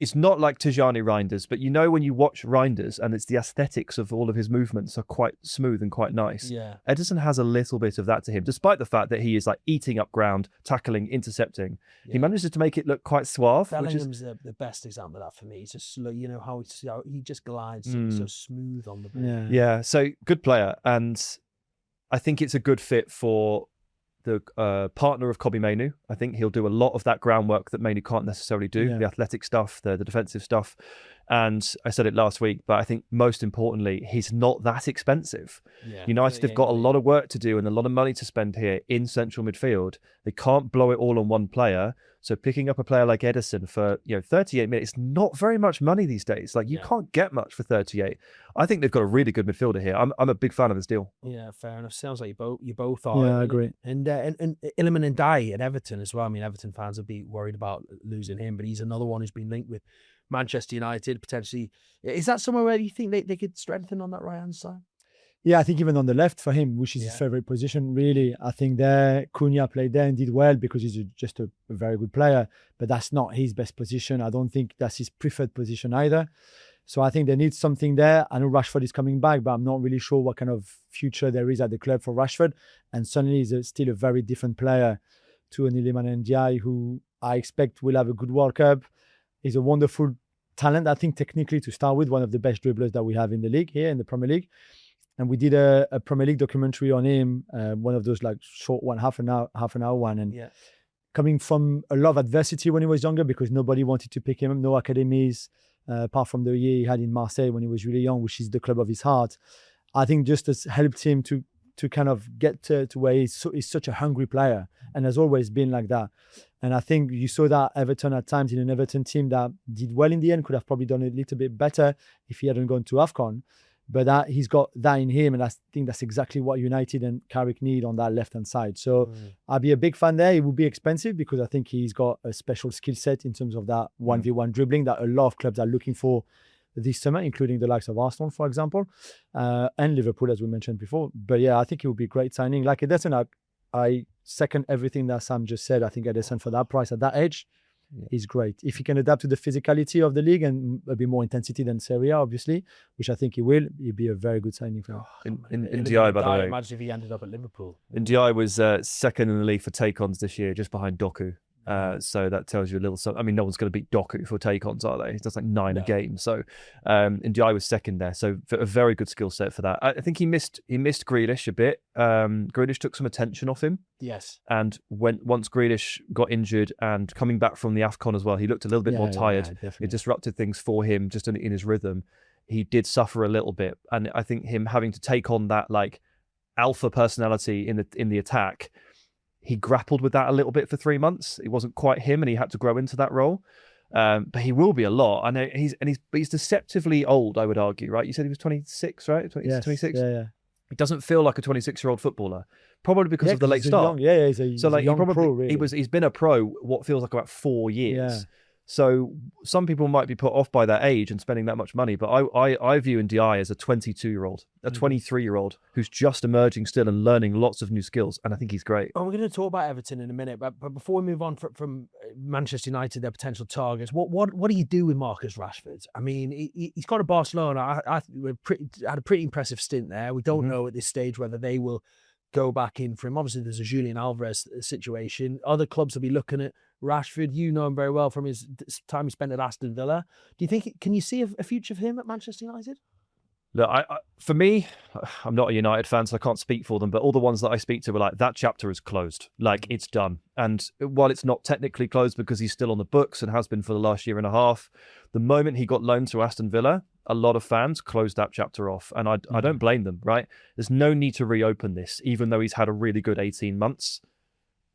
it's not like Tijani Reinders, but you know when you watch Reinders and it's the aesthetics of all of his movements are quite smooth and quite nice.
Yeah.
Ederson has a little bit of that to him, despite the fact that he is like eating up ground, tackling, intercepting.
Yeah.
He manages to make it look quite suave.
Bellingham's the best example of that for me. He's just slow, you know how he just glides so smooth on the ball.
Yeah, so good player. And I think it's a good fit for the partner of Kobbie Mainoo. I think he'll do a lot of that groundwork that Mainoo can't necessarily do, the athletic stuff, the defensive stuff. And I said it last week, but I think most importantly, he's not that expensive. United have got a lot of work to do and a lot of money to spend here in central midfield. They can't blow it all on one player. So picking up a player like Ederson for 38 minutes, not very much money these days. Like you can't get much for 38. I think they've got a really good midfielder here. I'm a big fan of this deal.
Yeah, fair enough. Sounds like you both are.
Yeah, I agree.
And Iliman Ndiaye at Everton as well. I mean, Everton fans will be worried about losing him, but he's another one who's been linked with Manchester United potentially. Is that somewhere where you think they could strengthen on that right hand side?
Yeah, I think even on the left for him, which is his favorite position, really. I think there, Cunha played there and did well because he's just a very good player, but that's not his best position. I don't think that's his preferred position either. So I think they need something there. I know Rashford is coming back, but I'm not really sure what kind of future there is at the club for Rashford. And suddenly he's still a very different player to an Iliman Ndiaye, who I expect will have a good World Cup. He's a wonderful talent, I think, technically to start with, one of the best dribblers that we have in the league here in the Premier League. And we did a Premier League documentary on him, one of those like short one, half an hour one. And coming from a lot of adversity when he was younger, because nobody wanted to pick him up, no academies, apart from the year he had in Marseille when he was really young, which is the club of his heart. I think just has helped him to kind of get to where he's such a hungry player and has always been like that. And I think you saw that Everton at times in an Everton team that did well in the end, could have probably done a little bit better if he hadn't gone to AFCON. But that he's got that in him, and I think that's exactly what United and Carrick need on that left-hand side. So I'll be a big fan there. It will be expensive because I think he's got a special skill set in terms of that 1v1 dribbling that a lot of clubs are looking for this summer, including the likes of Arsenal, for example, and Liverpool, as we mentioned before. But yeah, I think it would be a great signing. Like Ederson, I second everything that Sam just said. I think Ederson for that price at that age is great. If he can adapt to the physicality of the league and a bit more intensity than Serie A, obviously, which I think he will, he'd be a very good signing for him.
Ndiaye, by the way.
Imagine if he ended up at Liverpool.
Ndiaye was second in the league for take-ons this year, just behind Doku. So that tells you a little something. I mean, no one's going to beat Doku for take-ons, are they? He does like 9 a game. So Ndiaye was second there. So a very good skill set for that. I think he missed Grealish a bit. Grealish took some attention off him.
Yes.
And once Grealish got injured and coming back from the AFCON as well, he looked a little bit more tired. It disrupted things for him just in his rhythm. He did suffer a little bit. And I think him having to take on that like alpha personality in the attack, he grappled with that a little bit for 3 months. It wasn't quite him, and he had to grow into that role. But he will be a lot. I know he's deceptively old, I would argue, right? You said he was 26, right? 26?
Yeah.
He doesn't feel like a 26-year-old footballer, probably because of the late start.
He's a young pro, really.
He's been a pro what feels like about 4 years.
Yeah.
So some people might be put off by that age and spending that much money, but I view Ndiaye as a 22-year-old, a 23-year-old who's just emerging still and learning lots of new skills, and I think he's great.
Well, we're going to talk about Everton in a minute, but before we move on from Manchester United, their potential targets, what do you do with Marcus Rashford? I mean, he's gone to Barcelona. I had a pretty impressive stint there. We don't know at this stage whether they will go back in for him. Obviously, there's a Julien Alvarez situation. Other clubs will be looking at Rashford. You know him very well from his time he spent at Aston Villa. Do you think, can you see a future for him at Manchester United?
Look, for me, I'm not a United fan, so I can't speak for them, but all the ones that I speak to were like, that chapter is closed. Like, it's done. And while it's not technically closed because he's still on the books and has been for the last year and a half, the moment he got loaned to Aston Villa, a lot of fans closed that chapter off. And I don't blame them, right? There's no need to reopen this, even though he's had a really good 18 months.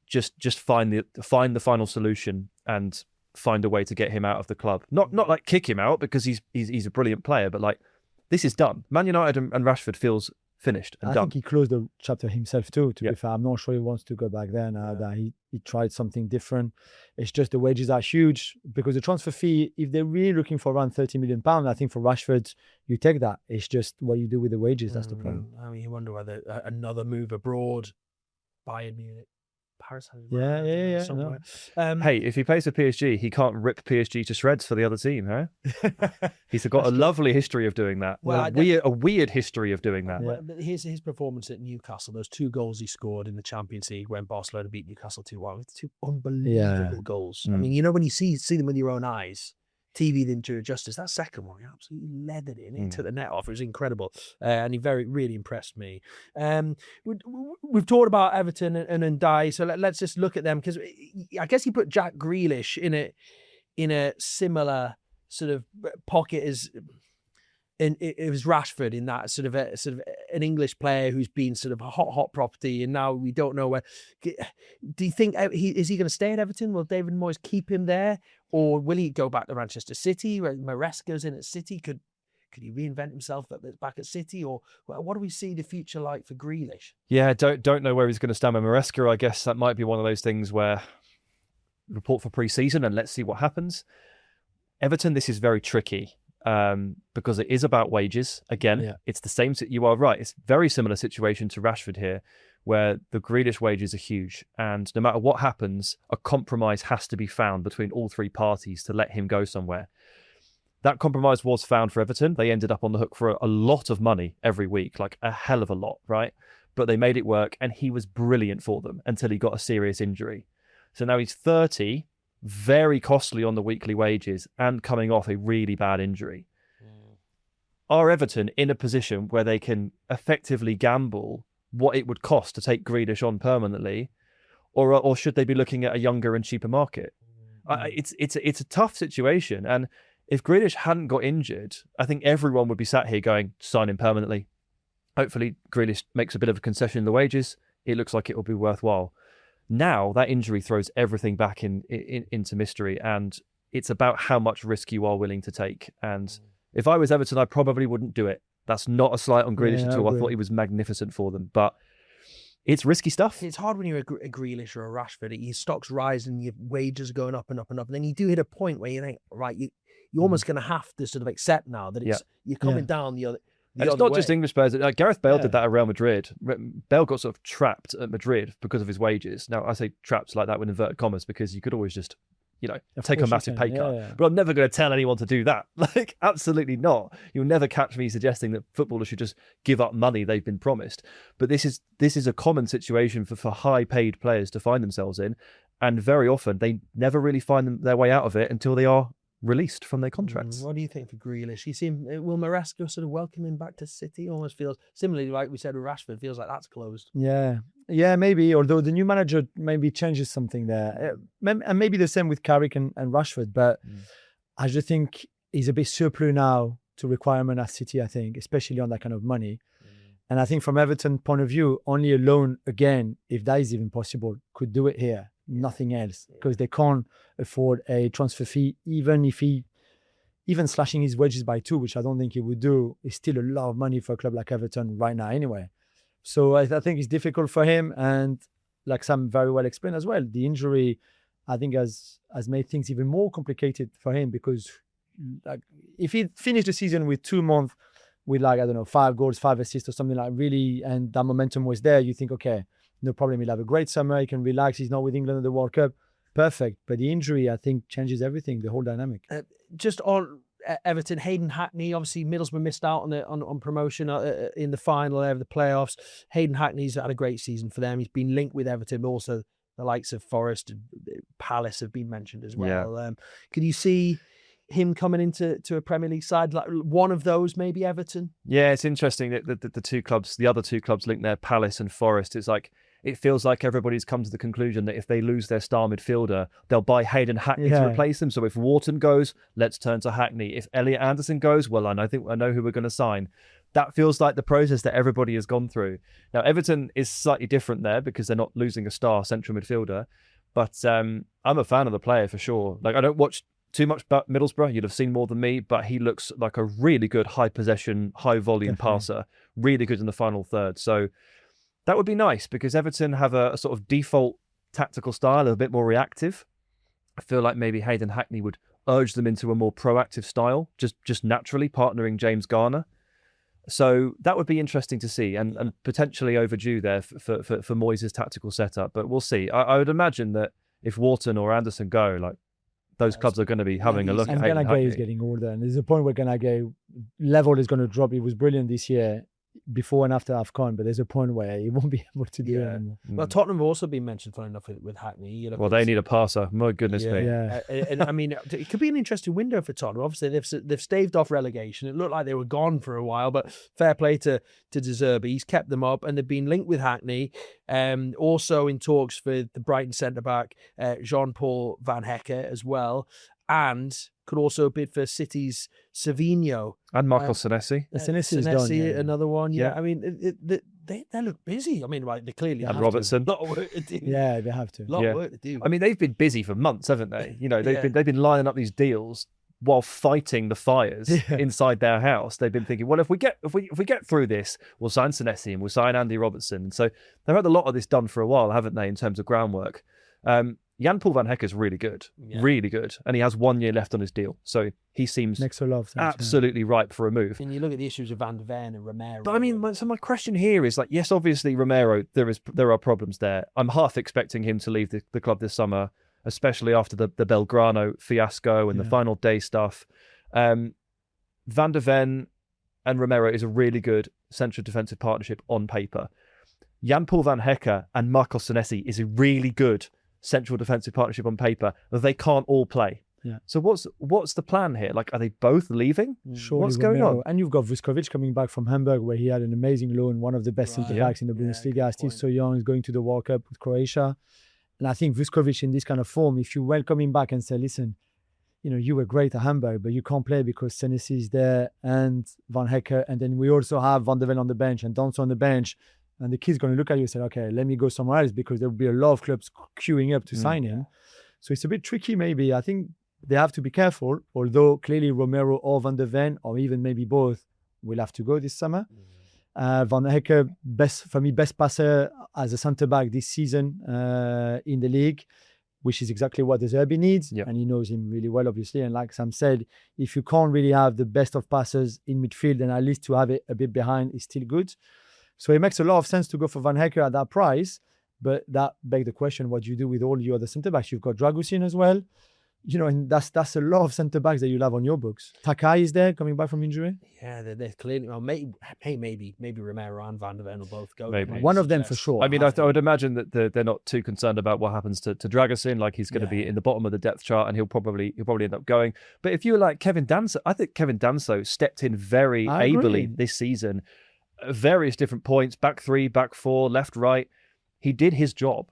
Just find the final solution and find a way to get him out of the club. Not like kick him out because he's a brilliant player, but like, this is done. Man United and Rashford feels finished and
I
done.
think he closed the chapter himself too, to be fair. I'm not sure he wants to go back there now that he tried something different. It's just the wages are huge because the transfer fee, if they're really looking for around £30 million, I think for Rashford, you take that. It's just what you do with the wages. That's the problem.
I mean, you wonder whether another move abroad, Bayern Munich, Paris has
Yeah.
somewhere.
Hey, if he plays for PSG, he can't rip PSG to shreds for the other team, huh? He's got a lovely history of doing that.
Well,
a weird history of doing that.
Well, but here's his performance at Newcastle. Those 2 goals he scored in the Champions League when Barcelona beat Newcastle 2-1. 2 unbelievable goals. I mean, when you see them with your own eyes, TV didn't do it justice. That second one, he absolutely leathered it. It took the net off. It was incredible. And he really impressed me. We've talked about Everton and Dijk, so let's just look at them, because I guess he put Jack Grealish in a similar sort of pocket as it was Rashford, in that sort of an English player who's been sort of a hot property, and now we don't know where. Do you think is he going to stay at Everton? Will David Moyes keep him there, or will he go back to Manchester City where Maresca's in at City? Could he reinvent himself back at City, or what do we see the future like for Grealish? Yeah,
don't know where he's going to stand with Maresca. I guess that might be one of those things where report for pre-season and let's see what happens. Everton, this is very tricky. Because it is about wages. Again, It's the same. You are right. It's a very similar situation to Rashford here, where the Grealish wages are huge. And no matter what happens, a compromise has to be found between all 3 parties to let him go somewhere. That compromise was found for Everton. They ended up on the hook for a lot of money every week, like a hell of a lot, right? But they made it work, and he was brilliant for them until he got a serious injury. So now he's 30, very costly on the weekly wages, and coming off a really bad injury. Are Everton in a position where they can effectively gamble what it would cost to take Grealish on permanently, or should they be looking at a younger and cheaper market? It's a tough situation, and if Grealish hadn't got injured, I think everyone would be sat here going, sign him permanently. Hopefully Grealish makes a bit of a concession in the wages. It looks like it will be worthwhile. Now that injury throws everything back into mystery, and it's about how much risk you are willing to take. And if I was Everton, I probably wouldn't do it. That's not a slight on Grealish at all. I thought he was magnificent for them, but it's risky stuff.
It's hard when you're a Grealish or a Rashford. Your stock's rising, your wages are going up and up and up, and then you do hit a point where you think, right, you're almost going to have to sort of accept now that you're coming down the other.
And it's not just English players. Gareth Bale did that at Real Madrid. Bale got sort of trapped at Madrid because of his wages. Now, I say trapped like that with inverted commas because you could always just, take a massive pay cut. Yeah. But I'm never going to tell anyone to do that. Like, absolutely not. You'll never catch me suggesting that footballers should just give up money they've been promised. But this is a common situation for high-paid players to find themselves in. And very often, they never really find their way out of it until they are released from their contracts.
What do you think for Grealish? Will Maresca sort of welcome him back to City? Almost feels similarly like we said with Rashford. Feels like that's closed.
Yeah, maybe. Although the new manager maybe changes something there, and maybe the same with Carrick and Rashford. But I just think he's a bit surplus now to requirement at City. I think, especially on that kind of money. And I think from Everton point of view, only a loan again, if that is even possible, could do it here. Nothing else, because they can't afford a transfer fee, even slashing his wages by 2, which I don't think he would do, is still a lot of money for a club like Everton right now anyway. So I think it's difficult for him, and like Sam very well explained as well, the injury I think has made things even more complicated for him, because like if he finished the season with 2 months with 5 goals, 5 assists or something like really, and that momentum was there, you think, okay, no problem, he'll have a great summer, he can relax, he's not with England at the World Cup, perfect. But the injury, I think, changes everything, the whole dynamic.
Just on Everton, Hayden Hackey, obviously Middlesbrough missed out on promotion in the final of the playoffs. Hayden Hackney's had a great season for them. He's been linked with Everton, but also the likes of Forest and Palace have been mentioned as well. Yeah. Could you see him coming into a Premier League side, like one of those, maybe Everton? Yeah, it's interesting that the other two clubs linked there, Palace and Forest. It's like, it feels like everybody's come to the conclusion that if they lose their star midfielder, they'll buy Hayden Hackey to replace him. So if Wharton goes, let's turn to Hackney. If Elliot Anderson goes, well, I know who we're going to sign. That feels like the process that everybody has gone through. Now, Everton is slightly different there because they're not losing a star central midfielder. But I'm a fan of the player for sure. Like, I don't watch too much about Middlesbrough. You'd have seen more than me, but he looks like a really good high possession, high volume passer. Really good in the final third. So that would be nice because Everton have a sort of default tactical style, a bit more reactive. I feel like maybe Hayden Hackney would urge them into a more proactive style, just naturally partnering James Garner.
So that would be interesting to see, and potentially overdue there for Moyes' tactical setup. But we'll see. I would imagine that if Wharton or Anderson go, like those clubs are going to be having a look at Hayden
Hackey is
Hackey.
getting older, and there's a point where Hackey level is going to drop. He was brilliant this year, before and after AFCON, but there's a point where he won't be able to do it anymore.
Well, Tottenham have also been mentioned, funny enough, with Hackney.
Well, they need a passer. My goodness me.
Yeah.
And I mean, it could be an interesting window for Tottenham. Obviously, they've staved off relegation. It looked like they were gone for a while, but fair play to De Zerbi. He's kept them up, and they've been linked with Hackney. Also in talks for the Brighton centre-back, Jan Paul van Hecke as well, and could also bid for City's Savinho.
And Michael Senesi.
Senesi is done, yeah.
Another one.
Yeah.
I mean, they look busy. I mean, like, they clearly
And
have
Robertson.
a lot of work to do.
Yeah, they have to.
A lot of work to do.
I mean, they've been busy for months, haven't they? You know, they've been lining up these deals while fighting the fires inside their house. They've been thinking, well, if we get through this, we'll sign Senesi and we'll sign Andy Robertson. So they've had a lot of this done for a while, haven't they, in terms of groundwork? Jan Paul van Hecke is really good, really good, and he has 1 year left on his deal, so he seems
Makes a lot of sense,
absolutely ripe for a move.
And you look at the issues of Van de Ven and Romero.
But I mean, my question here is, like, yes, obviously Romero, there are problems there. I'm half expecting him to leave the club this summer, especially after the Belgrano fiasco and the final day stuff. Van de Ven and Romero is a really good central defensive partnership on paper. Jan Paul van Hecke and Marco Senesi is a really good central defensive partnership on paper, but they can't all play.
Yeah.
So what's the plan here? Like, are they both leaving?
Surely
What's going
Romero.
on?
And you've got Vuskovic coming back from Hamburg, where he had an amazing loan, one of the best centre backs in the Bundesliga. Still so young, is going to the World Cup with Croatia. And I think Vuskovic in this kind of form, if you welcome him back and say, listen, you know, you were great at Hamburg, but you can't play because Senesi is there and Van Hecke, and then we also have Van de Ven on the bench and Danso on the bench. And the kid's going to look at you and say, okay, let me go somewhere else, because there will be a lot of clubs queuing up to sign him. So it's a bit tricky, maybe. I think they have to be careful, although clearly Romero or Van de Ven, or even maybe both, will have to go this summer. Van Hecke, best passer as a centre-back this season in the league, which is exactly what De Zerbi needs. And he knows him really well, obviously. And like Sam said, if you can't really have the best of passers in midfield, then at least to have it a bit behind is still good. So it makes a lot of sense to go for Van Hecke at that price, but that begs the question: what do you do with all your other centre backs? You've got Dragusin as well, you know, and that's a lot of centre backs that you'll have on your books. Tighe is there, coming back from injury.
Yeah, they're clearly. Well, maybe Romero and Van de Ven will both go.
Maybe
one of them for sure.
I mean, I would imagine that they're not too concerned about what happens to Dragusin. Like, he's going to be in the bottom of the depth chart, and he'll probably end up going. But if you were like Kevin Danso, I think Kevin Danso stepped in very ably this season. Various different points, back three, back four, left, right. He did his job.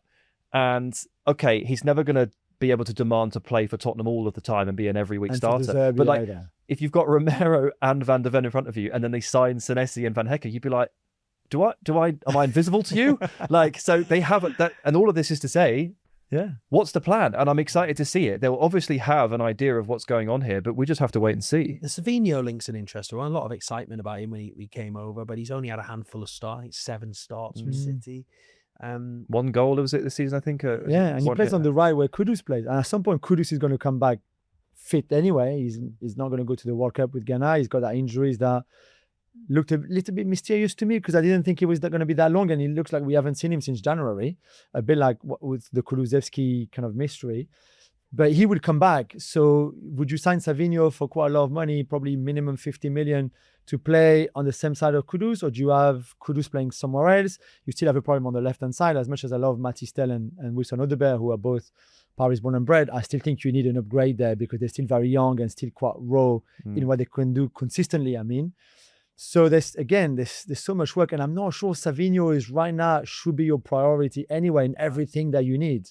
And okay, he's never going to be able to demand to play for Tottenham all of the time and be an every week starter. But like, if you've got Romero and Van de Ven in front of you, and then they sign Senesi and Van Hecke, you'd be like, am I invisible to you? Like, so they have that, and all of this is to say, what's the plan? And I'm excited to see it. They'll obviously have an idea of what's going on here, but we just have to wait and see.
The Savinho link's an interesting one. A lot of excitement about him when he came over, but he's only had a handful of starts. I think 7 starts for City.
1 goal was it this season, I think.
And he plays on the right where Kudus plays. And at some point, Kudus is going to come back fit anyway. He's not going to go to the World Cup with Ghana. He's got that injuries that looked a little bit mysterious to me, because I didn't think he was going to be that long, and it looks like we haven't seen him since January, a bit like with the Kulusevski kind of mystery. But he will come back. So would you sign Savinho for quite a lot of money, probably minimum 50 million, to play on the same side of Kudus, or do you have Kudus playing somewhere else? You still have a problem on the left-hand side. As much as I love Matistel and Wilson Odobert, who are both Paris born and bred, I still think you need an upgrade there, because they're still very young and still quite raw in what they can do consistently, I mean. So there's so much work, and I'm not sure Savinho is right now should be your priority anyway in everything that you need.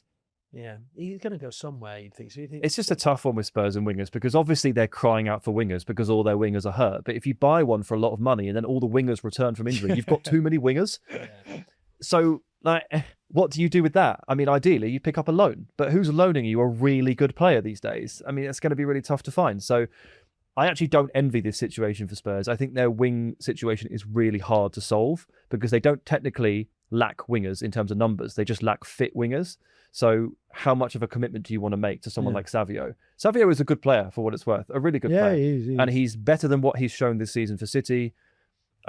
Yeah, he's going to go somewhere, you think. So you think
it's just a tough one with Spurs and wingers, because obviously they're crying out for wingers because all their wingers are hurt. But if you buy one for a lot of money and then all the wingers return from injury, you've got too many wingers. So, like, what do you do with that? I mean, ideally, you pick up a loan. But who's loaning you a really good player these days? I mean, it's going to be really tough to find. So I actually don't envy this situation for Spurs. I think their wing situation is really hard to solve, because they don't technically lack wingers in terms of numbers. They just lack fit wingers. So how much of a commitment do you want to make to someone like Savio? Savio is a good player for what it's worth, a really good player.
He is.
And he's better than what he's shown this season for City.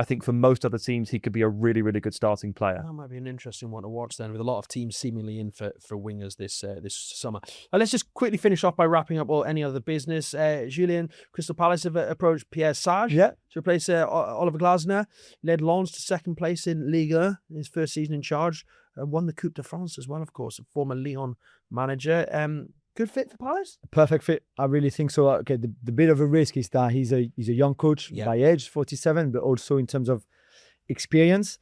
I think for most other teams, he could be a really, really good starting player.
That might be an interesting one to watch then, with a lot of teams seemingly in for wingers this summer. Let's just quickly finish off by wrapping up any other business. Julien, Crystal Palace have approached Pierre Sage to replace Oliver Glasner. Led Lens to second place in Ligue 1, his first season in charge. Won the Coupe de France as well, of course, a former Lyon manager. Good fit for Palace?
Perfect fit. I really think so. Okay, the bit of a risk is that he's a young coach by age, 47, but also in terms of experience.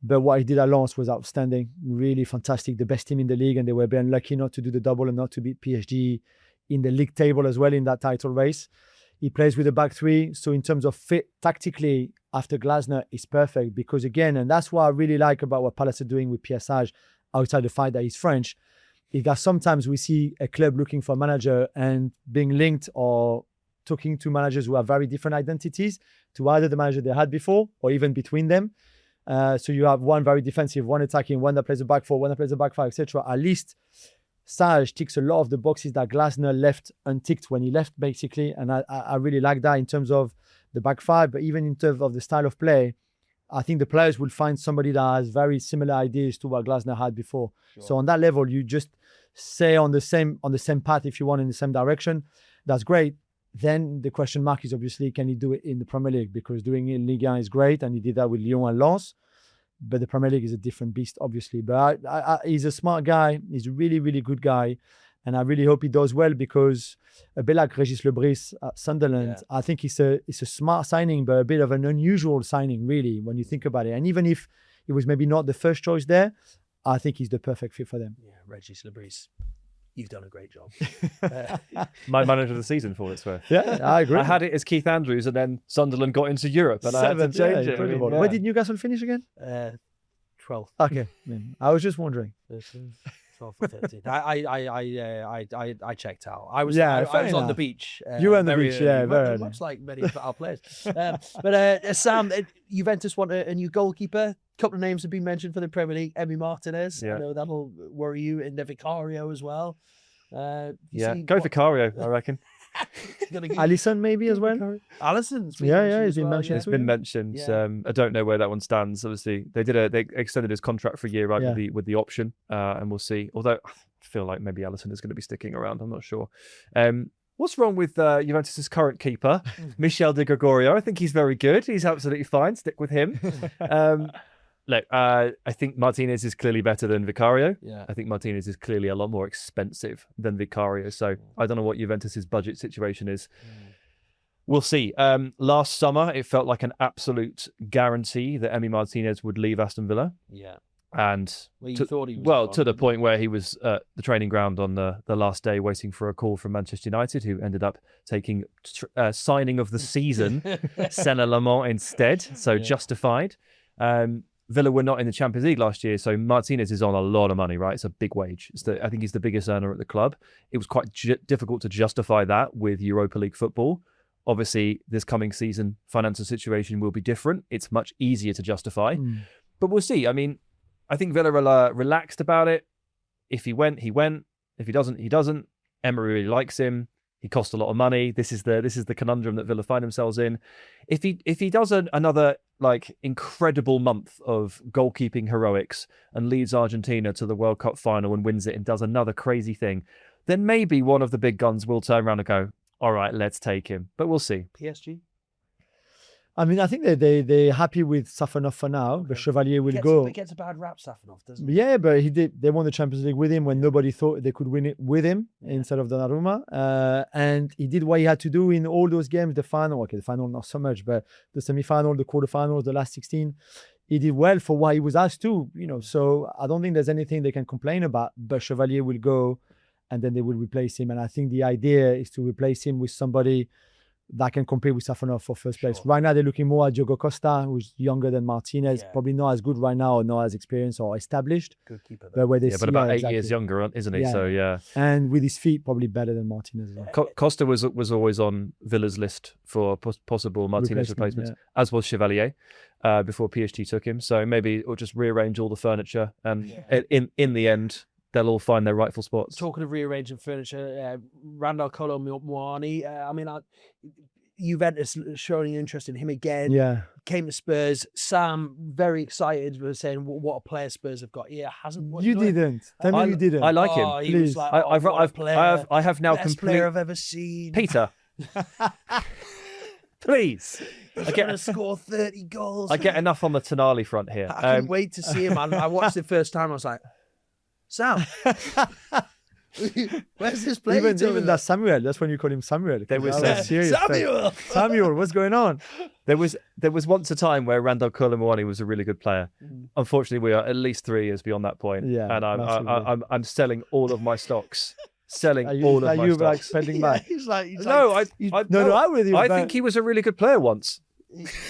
But what he did at Lens was outstanding, really fantastic. The best team in the league, and they were very lucky not to do the double and not to beat PSG in the league table as well in that title race. He plays with a back three, so in terms of fit, tactically, after Glasner is perfect because again, and that's what I really like about what Palace are doing with Pierre Sage, outside the fact that he's French, is that sometimes we see a club looking for a manager and being linked or talking to managers who have very different identities to either the manager they had before or even between them. So you have one very defensive, one attacking, one that plays a back four, one that plays a back five, etc. At least Sage ticks a lot of the boxes that Glasner left unticked when he left, basically. And I really like that in terms of the back five, but even in terms of the style of play, I think the players will find somebody that has very similar ideas to what Glasner had before. Sure. So on that level, you just stay on the same path if you want, in the same direction. That's great. Then the question mark is obviously, can he do it in the Premier League? Because doing it in Ligue 1 is great, and he did that with Lyon and Lens. But the Premier League is a different beast, obviously. But he's a smart guy. He's a really, really good guy. And I really hope he does well, because a bit like Régis Lebris at Sunderland, I think it's a smart signing, but a bit of an unusual signing, really, when you think about it. And even if it was maybe not the first choice there, I think he's the perfect fit for them.
Yeah, Régis Lebris, you've done a great job.
My manager of the season, for what it's worth.
Yeah, I agree.
I had it as Keith Andrews, and then Sunderland got into Europe, and I had to change it.
Where did Newcastle finish again?
12th.
Okay, I was just wondering.
12 or 13. I checked out. I was on the beach.
You were on the beach, very
much like many of our players. But Sam, Juventus want a new goalkeeper. A couple of names have been mentioned for the Premier League. Emi Martinez. I know that'll worry you. And Vicario as well.
Go Vicario, I reckon.
Alisson maybe as well.
Alisson's
been mentioned.
It's been mentioned. I don't know where that one stands. Obviously, they extended his contract for a year, right, with the option, and we'll see. Although I feel like maybe Alisson is going to be sticking around. I'm not sure. What's wrong with Juventus's current keeper, Michel De Gregorio? I think he's very good. He's absolutely fine. Stick with him. Look, I think Martinez is clearly better than Vicario. Yeah. I think Martinez is clearly a lot more expensive than Vicario. So I don't know what Juventus's budget situation is. We'll see. Last summer, it felt like an absolute guarantee that Emi Martinez would leave Aston Villa.
Yeah.
And
to
the point where he was at the training ground on the last day waiting for a call from Manchester United, who ended up taking signing of the season, Senna Lamont instead. So justified. Villa were not in the Champions League last year, so Martinez is on a lot of money, right? It's a big wage. I think he's the biggest earner at the club. It was quite difficult to justify that with Europa League football. Obviously, this coming season, financial situation will be different. It's much easier to justify. But we'll see. I mean, I think Villa are relaxed about it. If he went, he went. If he doesn't, he doesn't. Emery really likes him. He cost a lot of money. This is the conundrum that Villa find themselves in. If he does another incredible month of goalkeeping heroics and leads Argentina to the World Cup final and wins it and does another crazy thing, then maybe one of the big guns will turn around and go, all right, let's take him. But we'll see.
PSG?
I mean, I think they're happy with Safanov for now, but Chevalier will go.
He gets a bad rap, Safanov, doesn't he?
Yeah, but they won the Champions League with him when nobody thought they could win it with him instead of Donnarumma. And he did what he had to do in all those games, the final not so much, but the semi-final, the quarterfinals, the last 16. He did well for what he was asked to, so I don't think there's anything they can complain about, but Chevalier will go and then they will replace him. And I think the idea is to replace him with somebody that can compete with Safanov for first place. Right now, they're looking more at Diogo Costa, who's younger than Martinez, probably not as good right now or not as experienced or established.
Good keeper.
But
about 8 years younger, isn't he? So,
And with his feet, probably better than Martinez.
Costa was always on Villa's list for possible Martinez replacements, as was Chevalier, before PSG took him. So maybe it'll just rearrange all the furniture, and in the end, they'll all find their rightful spots.
Talking of rearranging furniture, Randall Kolo Muani, Juventus showing interest in him again.
Yeah.
Came to Spurs. Sam, very excited, was saying what a player Spurs have got here. Hasn't
You didn't. Tell me you didn't.
I like him.
Oh, he was
Please.
like,
I have now
best player I've ever seen.
Peter. Please.
He's going to score 30 goals.
I get enough on the Tonali front here.
I can't wait to see him. I watched it first time. I was like, Sam, where's this player?
Even that Samuel. That's when you call him Samuel.
There was
serious
Samuel.
Samuel, what's going on?
There was once a time where Randall Colomwani was a really good player. Unfortunately, we are at least 3 years beyond that point.
Yeah,
and I'm selling all of my stocks. Selling
Are you,
all of
are
my
you
stocks.
like spending back?
He's like,
No,
I'm with you.
I
but-
think he was a really good player once.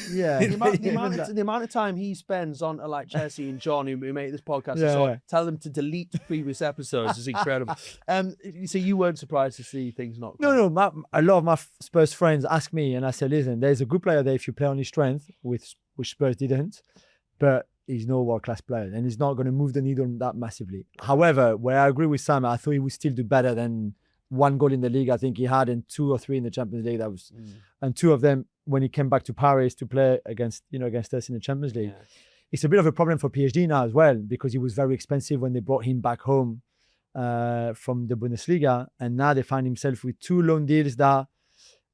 Yeah.
the amount of time he spends on like Chelsea and John, who made this podcast,
Yeah,
so
yeah.
tell them to delete previous episodes is incredible. So you weren't surprised to see things not.
No. A lot of my Spurs friends ask me, and I say, listen, there's a good player there if you play on his strength, which Spurs didn't, but he's no world-class player, and he's not going to move the needle that massively. However, where I agree with Sam, I thought he would still do better than 1 goal in the league. I think he had, and 2 or 3 in the Champions League. That was, and 2 of them when he came back to Paris to play against us in the Champions League.
Yeah.
It's a bit of a problem for PSG now as well, because he was very expensive when they brought him back home from the Bundesliga, and now they find himself with 2 loan deals that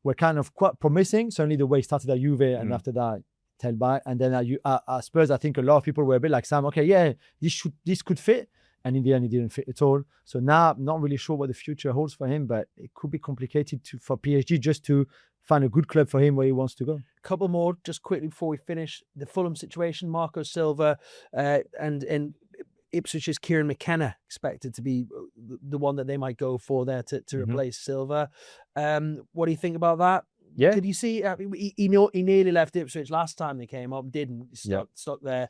were kind of quite promising. Certainly the way he started at Juve, and after that, tailed back. And then at Spurs, I think a lot of people were a bit like, Sam, okay, yeah, this could fit. And in the end, it didn't fit at all. So now I'm not really sure what the future holds for him, but it could be complicated for PSG just to find a good club for him where he wants to go.
Couple more just quickly before we finish. The Fulham situation, Marco Silva and Ipswich's Kieran McKenna expected to be the one that they might go for there to replace Silva. What do you think about that?
Yeah.
Did you see? He nearly left Ipswich last time they came up, didn't. Stuck there.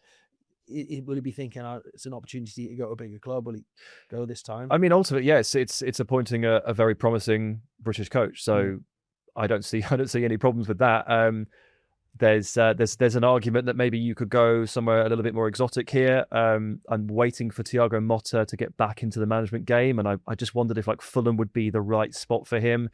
Will he be thinking it's an opportunity to go to a bigger club? Will he go this time?
I mean, ultimately, yes, it's appointing a very promising British coach. So I don't see any problems with that. There's an argument that maybe you could go somewhere a little bit more exotic here. I'm waiting for Thiago Motta to get back into the management game, and I just wondered if like Fulham would be the right spot for him.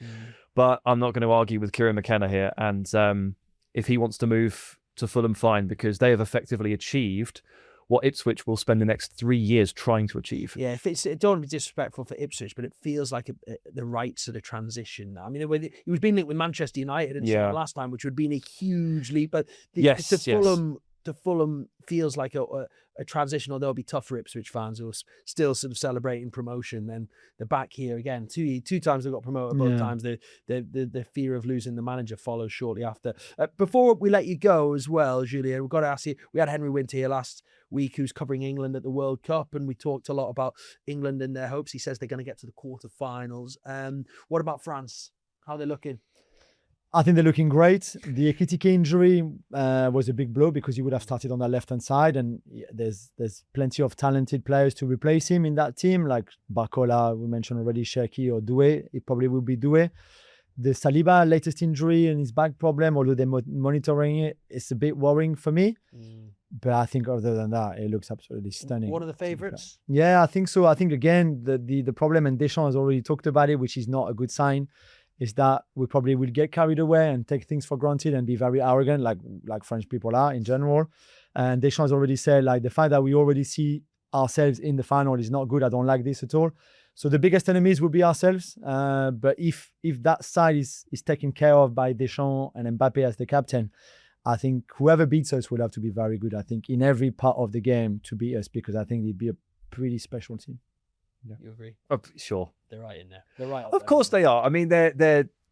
But I'm not going to argue with Kieran McKenna here, and if he wants to move to Fulham, fine, because they have effectively achieved what Ipswich will spend the next 3 years trying to achieve.
Yeah, if I don't want to be disrespectful for Ipswich, but it feels like the right sort of transition. I mean, he was being linked with Manchester United and last time, which would have been a huge leap. But Fulham feels like a transition, although it'll be tough for Ipswich fans who are still sort of celebrating promotion. Then they're back here again. Two times they got promoted, both times the fear of losing the manager follows shortly after. Before we let you go as well, Julien, we've got to ask you, we had Henry Winter here last week who's covering England at the World Cup, and we talked a lot about England and their hopes. He says they're going to get to the quarterfinals. What about France? How are they looking?
I think they're looking great. The Ekitike injury was a big blow because he would have started on the left-hand side, and there's plenty of talented players to replace him in that team, like Barcola, we mentioned already, Cherki or Doué. It probably will be Doué. The Saliba latest injury and his back problem, although they're monitoring it, it's a bit worrying for me. But I think other than that, it looks absolutely stunning.
One of the favourites?
Yeah, I think so. I think, again, the problem, and Deschamps has already talked about it, which is not a good sign, is that we probably will get carried away and take things for granted and be very arrogant, like French people are in general. And Deschamps has already said, like, the fact that we already see ourselves in the final is not good. I don't like this at all. So the biggest enemies will be ourselves. But if that side is taken care of by Deschamps and Mbappe as the captain, I think whoever beats us will have to be very good, I think, in every part of the game to beat us, because I think it'd be a pretty special team.
Yeah. You agree?
Oh, sure.
They're right in there. They're right.
Of course they are. I mean,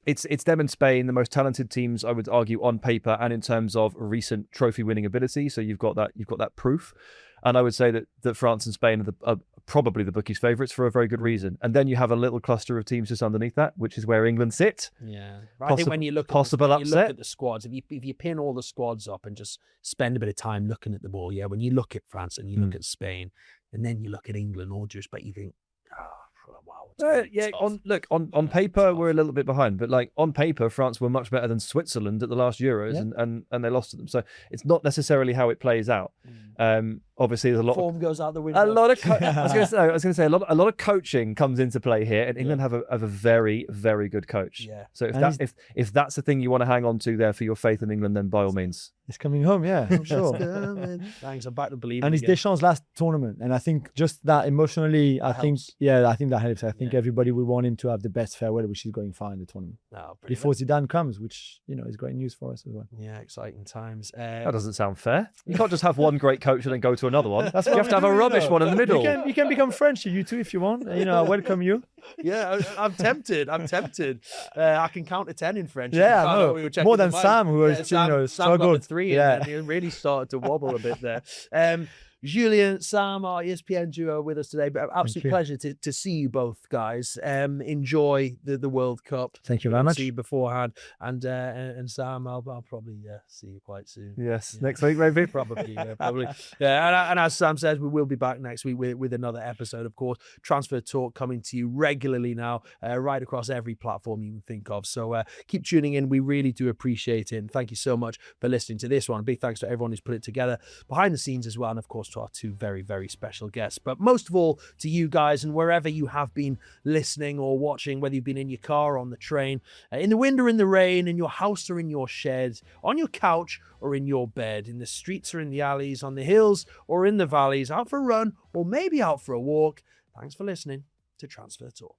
it's them and Spain, the most talented teams, I would argue, on paper and in terms of recent trophy winning ability. So you've got that proof. And I would say that France and Spain are probably the bookies' favourites for a very good reason. And then you have a little cluster of teams just underneath that, which is where England sit.
Yeah. I think when you look at the squads, if you pin all the squads up and just spend a bit of time looking at the ball, when you look at France and you look at Spain and then you look at England, all due respect, you think, wow, Tough.
On paper we're a little bit behind, but like on paper France were much better than Switzerland at the last Euros, and they lost to them. So it's not necessarily how it plays out. Obviously, there's a lot.
Form goes out the window.
A lot of. I was going to say a lot of coaching comes into play here, and England have a very, very good coach.
Yeah.
So if that's the thing you want to hang on to there for your faith in England, then by all means.
It's coming home, yeah, I'm sure.
Thanks, I'm back to believing.
And it's Deschamps' last tournament, and I think just that emotionally, I think that helps. I think everybody will want him to have the best farewell, which is going far in the tournament before Zidane comes, which is great news for us as well.
Yeah, exciting times.
That doesn't sound fair. You can't just have one great coach and then go to another one.
That's
you have to have a rubbish one in the middle.
You can become French, you two, if you want. I welcome you.
Yeah, I'm tempted. I can count to 10 in French.
Yeah, I know. More than Sam, who was struggled.
3, and he really started to wobble a bit there. Julien, Sam, our ESPN duo with us today, but absolute pleasure to see you both guys. Enjoy the World Cup.
Thank you very much.
See you beforehand, and Sam, I'll probably see you quite soon.
Yes, next week maybe.
Probably. Yeah, and as Sam says, we will be back next week with another episode. Of course, Transfer Talk coming to you regularly now, right across every platform you can think of. So keep tuning in. We really do appreciate it, and thank you so much for listening to this one. Big thanks to everyone who's put it together behind the scenes as well, and of course to our two very, very special guests. But most of all, to you guys, and wherever you have been listening or watching, whether you've been in your car or on the train, in the wind or in the rain, in your house or in your shed, on your couch or in your bed, in the streets or in the alleys, on the hills or in the valleys, out for a run or maybe out for a walk. Thanks for listening to Transfer Talk.